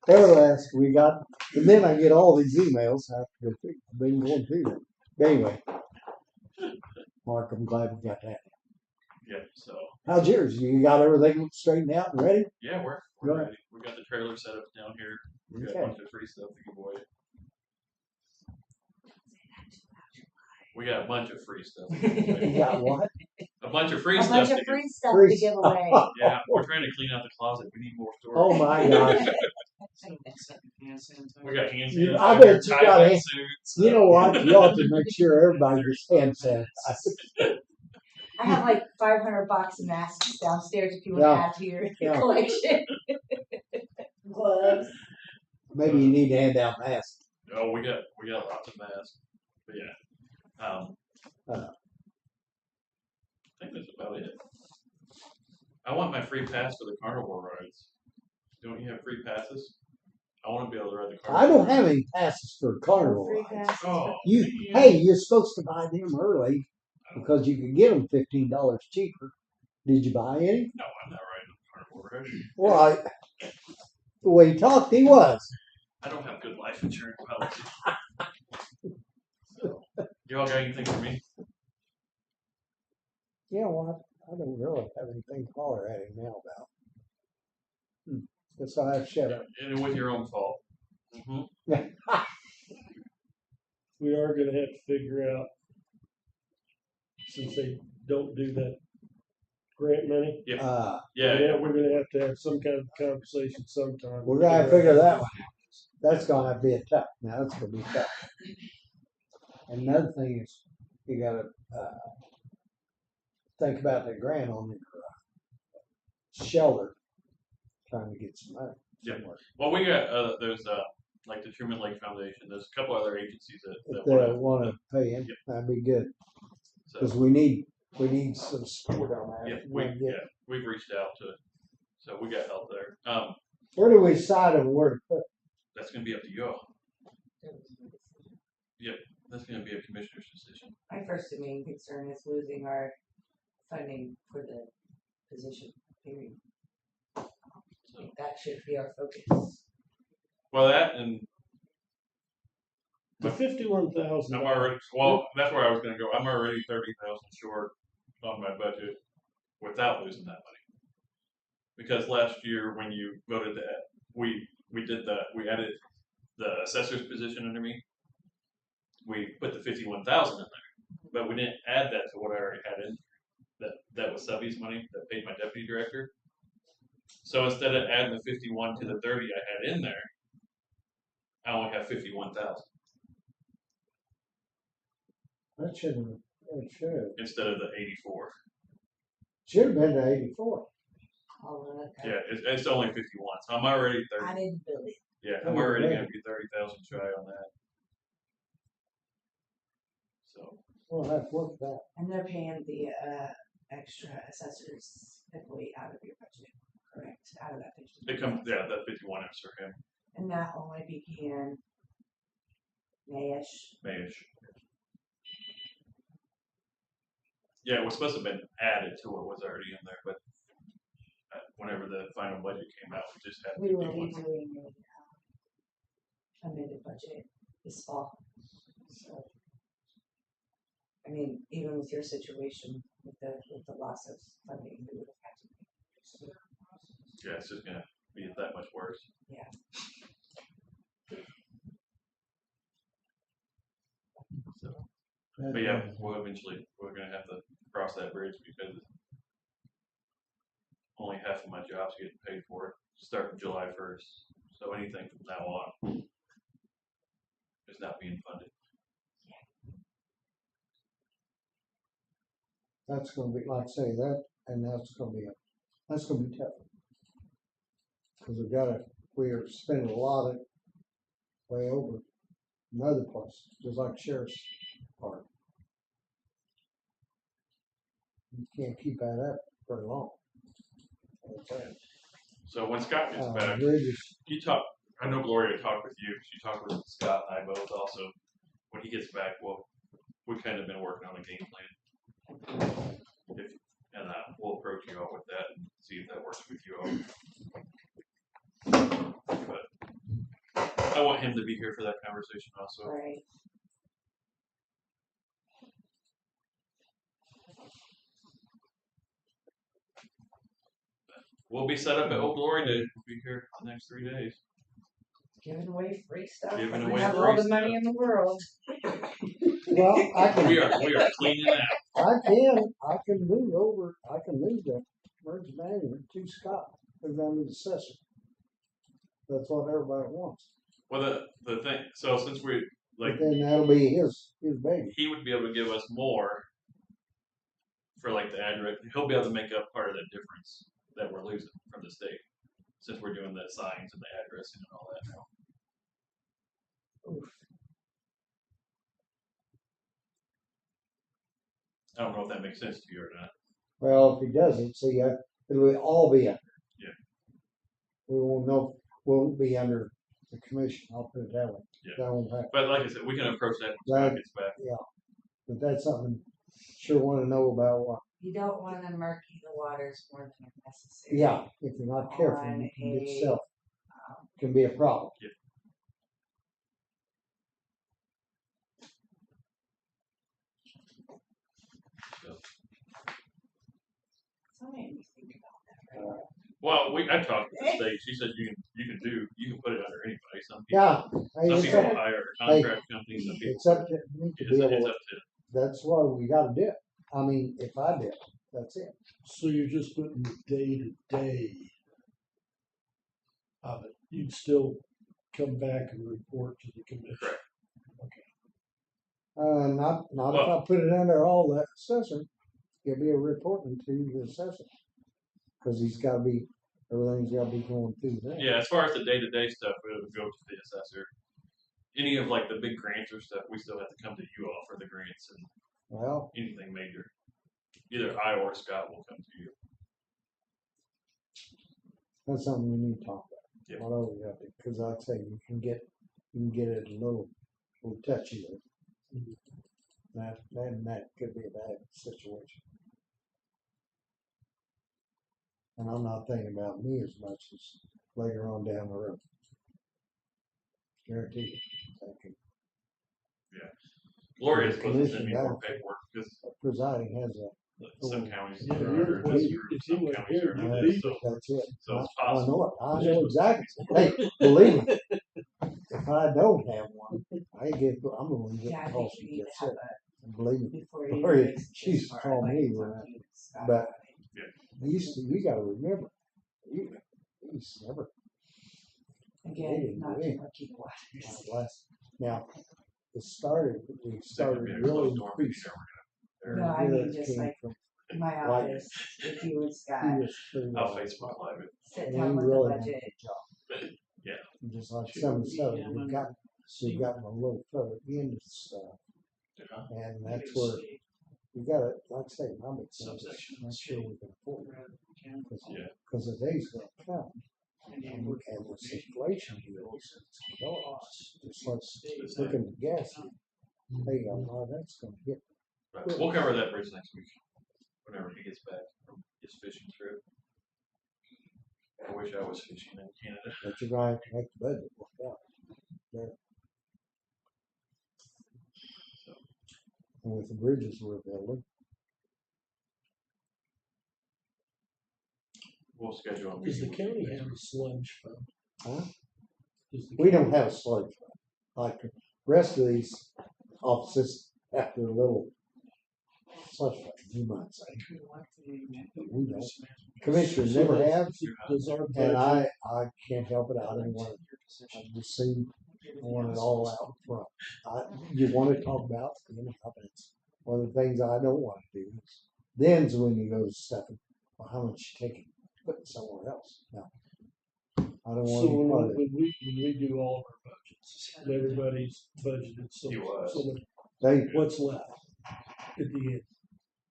nevertheless, we got, and then I get all these emails. I have to go through. I've been going through them. Anyway, Mark, I'm glad we got that. Yeah, so How's yours? You got everything straightened out and ready? yeah, we're Good. ready. We got the trailer set up down here. We got Okay. a bunch of free stuff to give away. We got a bunch of free stuff. to give away. You got what? A bunch of free A stuff. bunch to of give- free stuff Free to give away. Yeah, we're trying to clean out the closet. We need more storage. Oh my gosh. We got hand You- sanitizer, I bet you got Tyvek hand- suits. You know what? You ought to make sure everybody gets hand sanitizer. I have like 500 box of masks downstairs if you want to Yeah. add to your Yeah. collection. Gloves. Maybe you need to hand out masks. Oh, we got lots of masks. But yeah. I think that's about it. I want my free pass for the carnivore rides. Don't you have free passes? I want to be able to ride the carnivore. I don't have any passes for carnival Free rides. passes. Oh, Hey, you're supposed to buy them early because you could get them $15 cheaper. Did you buy any? no, I'm not riding the carnivore ride. Well, the way he talked, he was. I don't have good life insurance policy. So, you all got anything for me? You know what? I don't really have anything to holler at him now about. Guess I'll have to shut up. And it was your own fault. We are gonna have to figure out, since they don't do that grant money. Uh, Yeah, We're gonna have to have some kind of conversation sometime. we're gonna figure that one out. That's gonna have to be a tough. Now that's gonna be tough. And another thing is, you gotta think about the grant on the shelter, trying to get some money. Yeah. somewhere. well, we got, there's, like the Truman Lake Foundation, there's a couple other agencies If that they wanna, wanna pay in, Yep. that'd be good, so, cause we need some support on that. yeah, We're gonna get- we've reached out to, so we got help there. Where do we decide on where to put? That's gonna be up to you all. Yep, that's gonna be a commissioner's decision. My first and main concern is losing our funding for the position, period. So, That should be our focus. well, that and The 51,000. I'm already, well, that's where I was gonna go. I'm already 30,000 short on my budget without losing that money. Because last year when you voted that, we added the assessor's position under me. We put the 51,000 in there, but we didn't add that to what I already had in. That was Subby's money that paid my deputy director. So instead of adding the 51 to the 30 I had in there, I only have 51,000 That shouldn't, it should. instead of the 84. Should have been the 84. Yeah, it's only 51, so I'm already 30. I didn't build it. Yeah, I'm already gonna be 30,000 shy on that. So We'll have to look at that. And they're paying the extra assessors employee out of your budget, correct? Out of that 50. it comes, yeah, that 51 is for him, And that only began Mayish. Mayish. Yeah, it was supposed to have been added to what was already in there, but whenever the final budget came out, we just had We will be 51. doing a amended budget this fall. So, I mean, even with your situation with the loss of funding, we would have had to. Yeah, it's just gonna be that much worse. Yeah. So, but yeah, we're gonna have to cross that bridge because only half of my job's getting paid for it starting July 1st. So anything from now on is not being funded. That's gonna be, like I say, that, and that's gonna be tough. Cause we are spending a lot of way over another place, just like sheriff's part. You can't keep that up for long. So when Scott gets back, Bridges, I know Gloria talked with you. She talked with Scott and I both also. When he gets back, we've kind of been working on a game plan. We'll approach you all with that and see if that works with you all. But I want him to be here for that conversation also. Right. We'll be set up at Old Glory to be here the next 3 days. Giving away free stuff. Giving We away have free all the stuff. money in the world. well, We are cleaning that. I can move the emergency management to Scott, put it under the assessor. That's what everybody wants. Well, the thing, so since we, like, But then that'll be his baby. he would be able to give us more for like the address. He'll be able to make up part of the difference that we're losing from the state, since we're doing the signs and the addressing and all that now. I don't know if that makes sense to you or not. Well, if he doesn't, see, it'll all be under. Yeah. We won't be under the commission, I'll put it that way. Yeah. That won't happen. But like I said, we can approach that when Scott gets back. But that's something, sure wanna know about what, You don't want to murky the waters more than necessary. yeah, if you're not careful, you can get yourself, can be a problem. Yeah. Something you think about that, right? Well, I talked to the state. She said you can put it under anybody. Some people, Yeah. Hey, some it's people up, hire contract companies. Some people, it's up to me to be it's able, up to. that's why we gotta do it. I mean, if I did, that's it. So you're just putting the day to day of it. You'd still come back and report to the commission. Correct. Not if I put it under all the assessor. It'll be a reporting to the assessor. Cause everything's gotta be going through there. Yeah, as far as the day-to-day stuff, it would go to the assessor. Any of like the big grants or stuff, we still have to come to you all for the grants and Well, anything major. Either I or Scott will come to you. that's something we need to talk about. Yep. Whatever we have to, cause like I say, you can get it a little touchy there. That could be a bad situation. And I'm not thinking about me as much as later on down the road. Guarantee you. Thank you. Gloria's supposed to send Commission me more down. paperwork because Presiding has some counties Yeah, are you're- under assessor, if some you went counties here, are you'd under be- this, so that's it. so it's I possible. know it. I know exactly. Hey, believe me, if I don't have one, I'm gonna Yeah, get I think calls you from need get to have sick. that Believe me. before Gloria, you. make a she used to decision, call or, like, me talk when to you, Scott, but- about it. you gotta remember, you never. Again, not Yeah. too much keep watching. Now, we started That could really be a closed door meeting increasing. or No, I Where mean it just came like from. my Like- office, if you and He Scott was pretty I'll well- Facebook Live it. sit and down he with really the did a budget, good job. Yeah. Just like some of the stuff we've gotten a little further into stuff. Yeah. And that's where we gotta, like I say, my big thing is Subsection make sure we can afford it. Yeah. Cause the day's gonna come. And with inflation here, it's just like looking at gas. Hey, that's gonna hit. Right. We'll cover that bridge next week. Whenever he gets back from his fishing trip. I wish I was fishing in Canada. But you're gonna have to make the budget work out. Yeah. And with the bridges we're building, We'll schedule a Does the meeting. county have a sludge fund? huh? Does the We don't have a sludge fund. Like the rest of these offices have their little sludge fund, you might say. But we don't. Commissioners never have, Does our and budget, I can't help it. I don't want it. I just see, I want it all out front. You want to talk about, that's one of the things I don't want to do. Then's when you go to stuff, well, how much you taking, put it somewhere else. No. I don't so want to. when we do all of our budgets, everybody's budgeted, so, He was. so They, what's left at the end?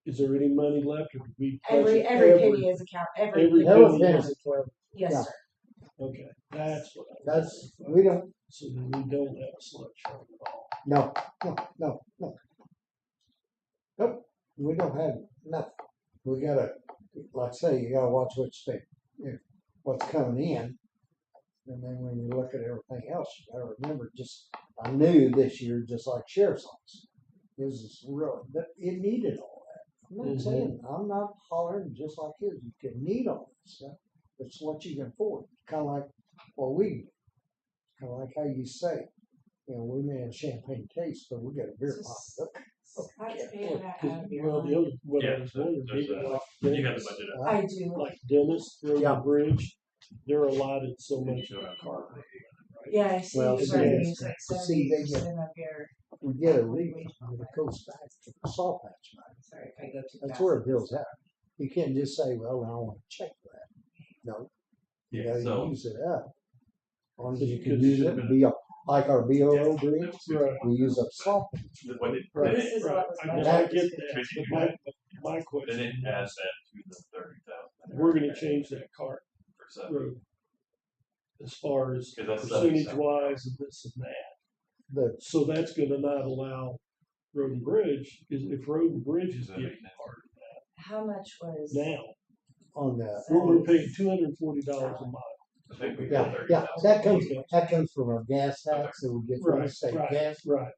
Is there any money left, or do we? every budget penny is account, every every. Every penny penny. is accounted? Yes, Yeah. sir. Okay, that's what. we don't, So then we don't have a sludge fund at all. no. Nope, we don't have nothing. We gotta, like I say, you gotta watch what you think, what's coming in. And then when you look at everything else, you gotta remember, I knew this year, just like sheriff's office, it was just really, but it needed all that. I'm not saying, I'm not hollering just like his, you can need all this stuff. It's what you can afford, kinda like what we do. Kinda like how you say, we may have champagne taste, but we got a beer pong. Scott's paying that out of your Well, the line. other, what I Yeah, was wondering, there's maybe a- like You got Dennis, the budget up. I do, like Dennis, Road Yeah. and Bridge, they're allotted so much of a car. yeah, I see, Well, you're see, trying to that's- use like see, they 70% of your, We get a refund, and it goes back to the salt patch money. sorry, if I go too That's fast. where it bills out. You can't just say, well, I don't want to check that. No, you Yeah, gotta so use it up. Or you Because can use it, like our BOO bridge, Right. we use up salt. what did, Right, This is right. what was I know, budgeted. I get that, but my then question, it adds that to the 30,000. we're gonna change that cart For seven. road. As far as 'Cause that's percentage 77. wise and this and that. The, So that's gonna not allow Road and Bridge, is if Road and Bridge is Does that getting make sense? part of How much was? that now, on the, we're paying $240 a mile. I think we yeah, got 30,000. that comes from our gas tax that we get from the Right, state right, gas. right.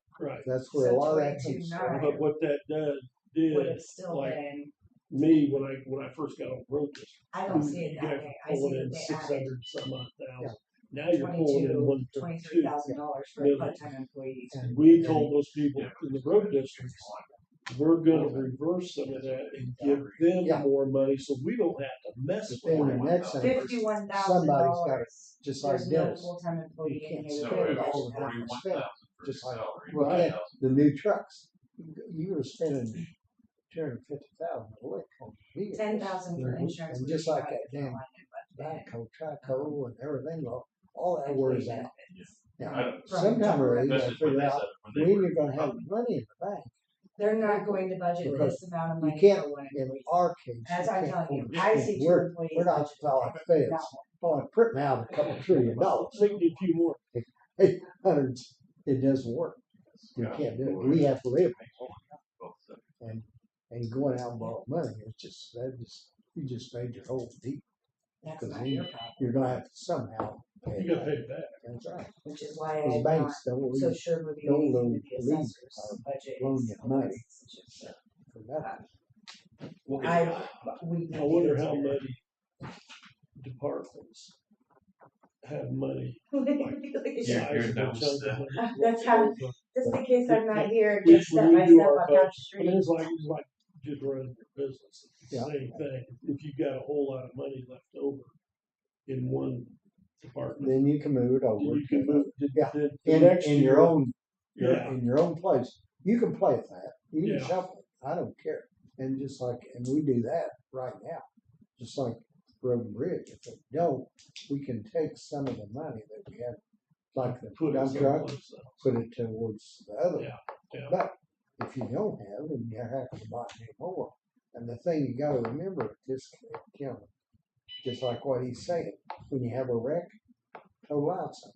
That's where a So lot of that 22.9. comes from. But what that does, Would did, have still like, been me when I first got on road district. I don't see it You that guys way. were I see pulling that in they 600 added some odd thousand. Now you're pulling in $23,000 for a million. part-time employee. And We told those people in the road districts, we're gonna reverse some of that and give them Yeah. more money so we don't have to mess But then with the it. next thing, $51,000. just like There's no Dennis, full-time employee you in can't here. spend that it does all that. the time. Just like Right. the new trucks. You were spending 250,000 a week on vehicles. 10,000 for insurance. And would just be like right that in damn line, but Backhoe, Trico, and everything, all that wears out. I Now, don't- sometime or other, you gotta Message when figure they out said when they when were- you're gonna have money in the bank. They're not going to budget Because this amount of you money can't, for one in employee. our case, As you I'm can't telling you, overspend. I see 2 We're employees. not budgeted like for feds. not Oh, printing out $2 trillion. Maybe a few more. 800, it doesn't work. You can't do it. We have to live. And going out and borrowing money, you just made your whole deal. That's Because not your problem, you're gonna have to somehow pay You gotta it pay back. it back. That's right. which is why Because I'm not banks don't so leave, sure with the don't anything loan- with the leave assessors budget. loan is you money. it's just, for nothing. we. I wonder how many departments have money. Yeah, here sizable knows chunks of that. money. That's how, just in case I'm not here, We- just step when we by do step our up budget, Couch I mean, Street. it's like just running your business. It's the Yeah. same thing. If you've got a whole lot of money left over in one department, Then you can move it over. you can move to Yeah. the In, next in year. your own, Yeah. in your own place. You can play with that. You can Yeah. shuffle it. I don't care. And just like, and we do that right now. Just like Road and Bridge. If we don't, we can take some of the money that we have, like the Put it dump truck, someplace else. put it towards the other. Yeah, yeah. But if you don't have, then you have to buy any more. And the thing you gotta remember at this, just like what he's saying, when you have a wreck, total outside.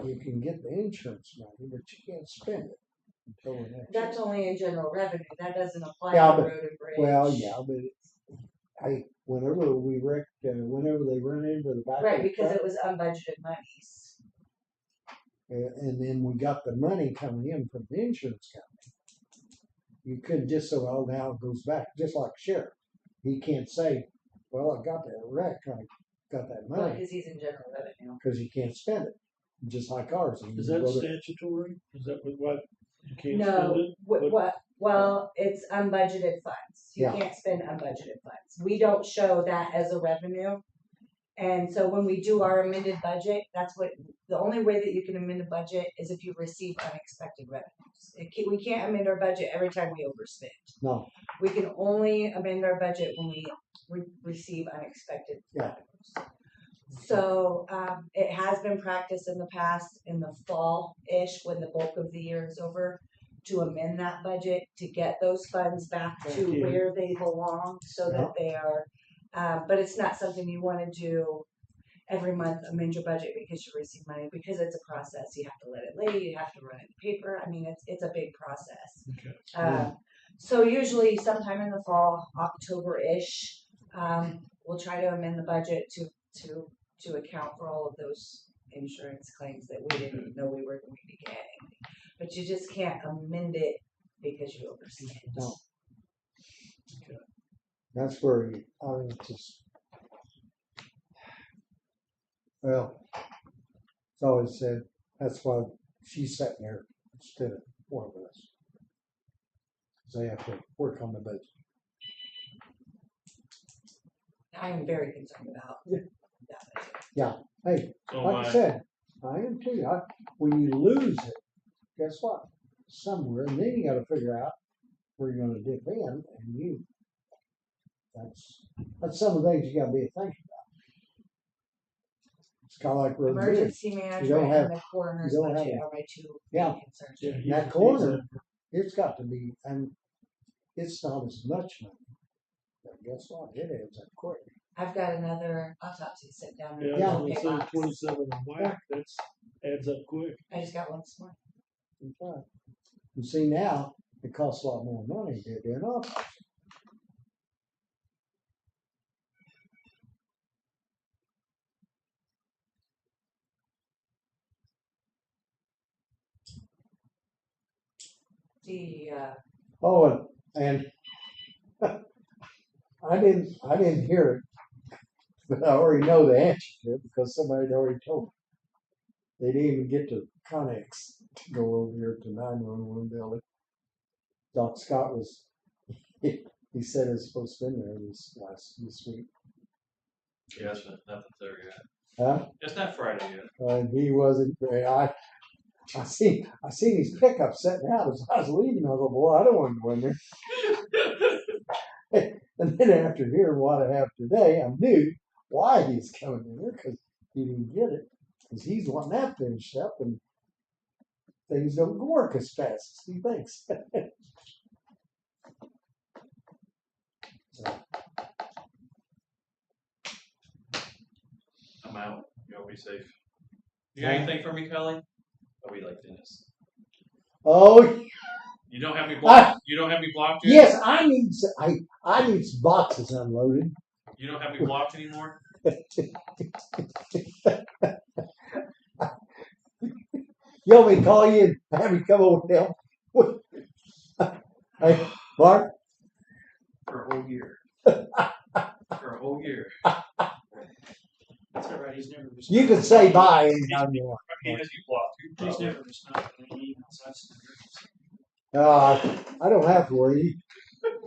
You can get the insurance money, but you can't spend it until the next That's year. only in general revenue, that doesn't apply Yeah, to but- road and bridge. Well, yeah, but whenever we wrecked, whenever they run into the back Right, of the because truck, it was unbudgeted monies. and then we got the money coming in from the insurance company. You couldn't just say, well, now it goes back, just like sheriff. He can't say, well, I got that wreck, I got that Well, money, because he's in general revenue. because he can't spend it, just like ours. Is that statutory? Is that what you can't No, spend it? But- well, it's unbudgeted funds. You Yeah. can't spend unbudgeted funds. We don't show that as a revenue. And so when we do our amended budget, the only way that you can amend a budget is if you receive unexpected revenues. We can't amend our budget every time we overspend. No, We can only amend our budget when we receive unexpected Yeah. revenues. So, it has been practiced in the past, in the fall-ish, when the bulk of the year is over, to amend that budget, to get those funds back to Back in. where they belong, so that they are, but it's not something you wanna do every month, amend your budget because you receive money, because it's a process. You have to let it lay, you have to run it in paper. I mean, it's a big process. Okay. So usually sometime in the fall, October-ish, we'll try to amend the budget to account for all of those insurance claims that we didn't know we were going to be getting. But you just can't amend it because you overspent. no. That's where just, well, it's always said, that's why she's sitting there instead of one of us. 'Cause they have to work on the budget. I am very concerned about that budget. Hey, So like I said, I am too. When you lose it, guess what? Somewhere, and then you gotta figure out where you're gonna dip in, and that's some of the things you gotta be thinking about. It's kinda like road and bridge. Emergency management have- and the coroner's you don't budget have- are my two Yeah. main concerns. Yeah, In that corner, it's got to be, and it's not as much money. But guess what? It ends up quick. I've got another autopsy sit down. Yeah, in I the was pay gonna say box. 27 and whack, that's adds up quick. I just got one this morning. In fact. You see now, it costs a lot more money to do an autopsy. The Oh, and I didn't hear it, but I already know the answer to it because somebody had already told me. They didn't even get to Connex to go over here to 911 building. Doc Scott was, he said it was supposed to be there this week. Yeah, it's nothing there yet. Huh? It's not Friday yet. And he wasn't. I seen his pickup sitting out as I was leaving. I was like, "Boy, I don't want to go in there." And then after hearing what I have today, I knew why he's coming in there because he didn't get it. Because he's wanting that finished up, and things don't work as fast as he thinks. I'm out. Y'all be safe. You got anything for me, Kelly? Oh, we like Dennis. Oh, You don't have me blocked. You don't have me blocked yet. yes, I need some boxes unloaded. You don't have me blocked anymore. You want me to call you and have you come over and help? Hey, Mark. For a whole year. For a whole year. That's all right, he's never responded. You can say bye anytime you want. He has you blocked too. He's Probably. never responded to any emails I've sent. I don't have to worry.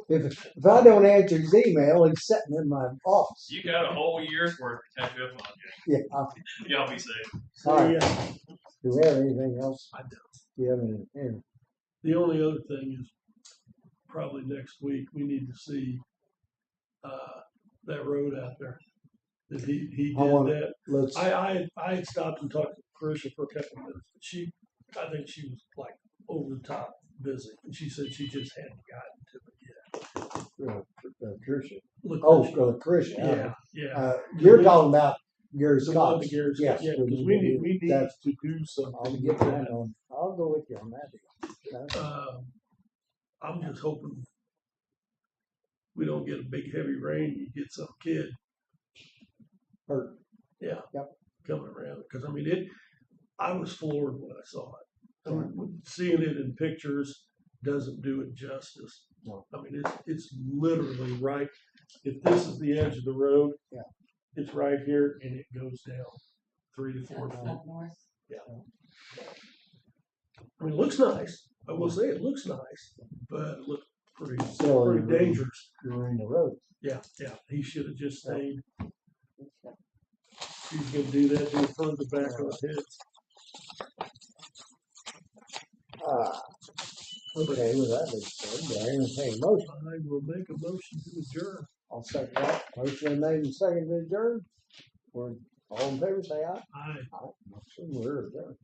If I don't answer his email, he's sitting in my office. You got a whole year's worth to catch up on, Yeah. Jay. Y'all be safe. All right. Do we have anything else? I don't. Do you have anything? The only other thing is probably next week we need to see that road out there. That he did that. Let's. I had stopped and talked to Patricia for a couple of minutes. I think she was like over the top busy, and she said she just hadn't gotten to it yet. Tricia. Lucretia. Lucretia. Yeah. You're talking about Gary The one Scott. that Gary Yes, Scott, yeah, because we need that's- to do something. I'll with get that. that on. I'll go with you on that. I'm just hoping we don't get a big heavy rain. You get some kid Hurt. Yeah. Yep. Coming around. Because, I mean, I was floored when I saw it. I mean, seeing it in pictures doesn't do it justice. No. I mean, it's literally right. If this is the edge of the road, yeah, it's right here and it goes down 3 to 4 feet. Up north. Yeah. I mean, it looks nice. I will say it looks nice, but it looks pretty dangerous. You're in the road. Yeah. He should have just stayed. He's going to do that to the further back of the heads. Okay, with that being said, do I entertain a motion? I will make a motion to adjourn. I'll second that. Motion made and seconded to adjourn. We're all in favor, say aye. Aye. Aye. Motion, we're adjourned.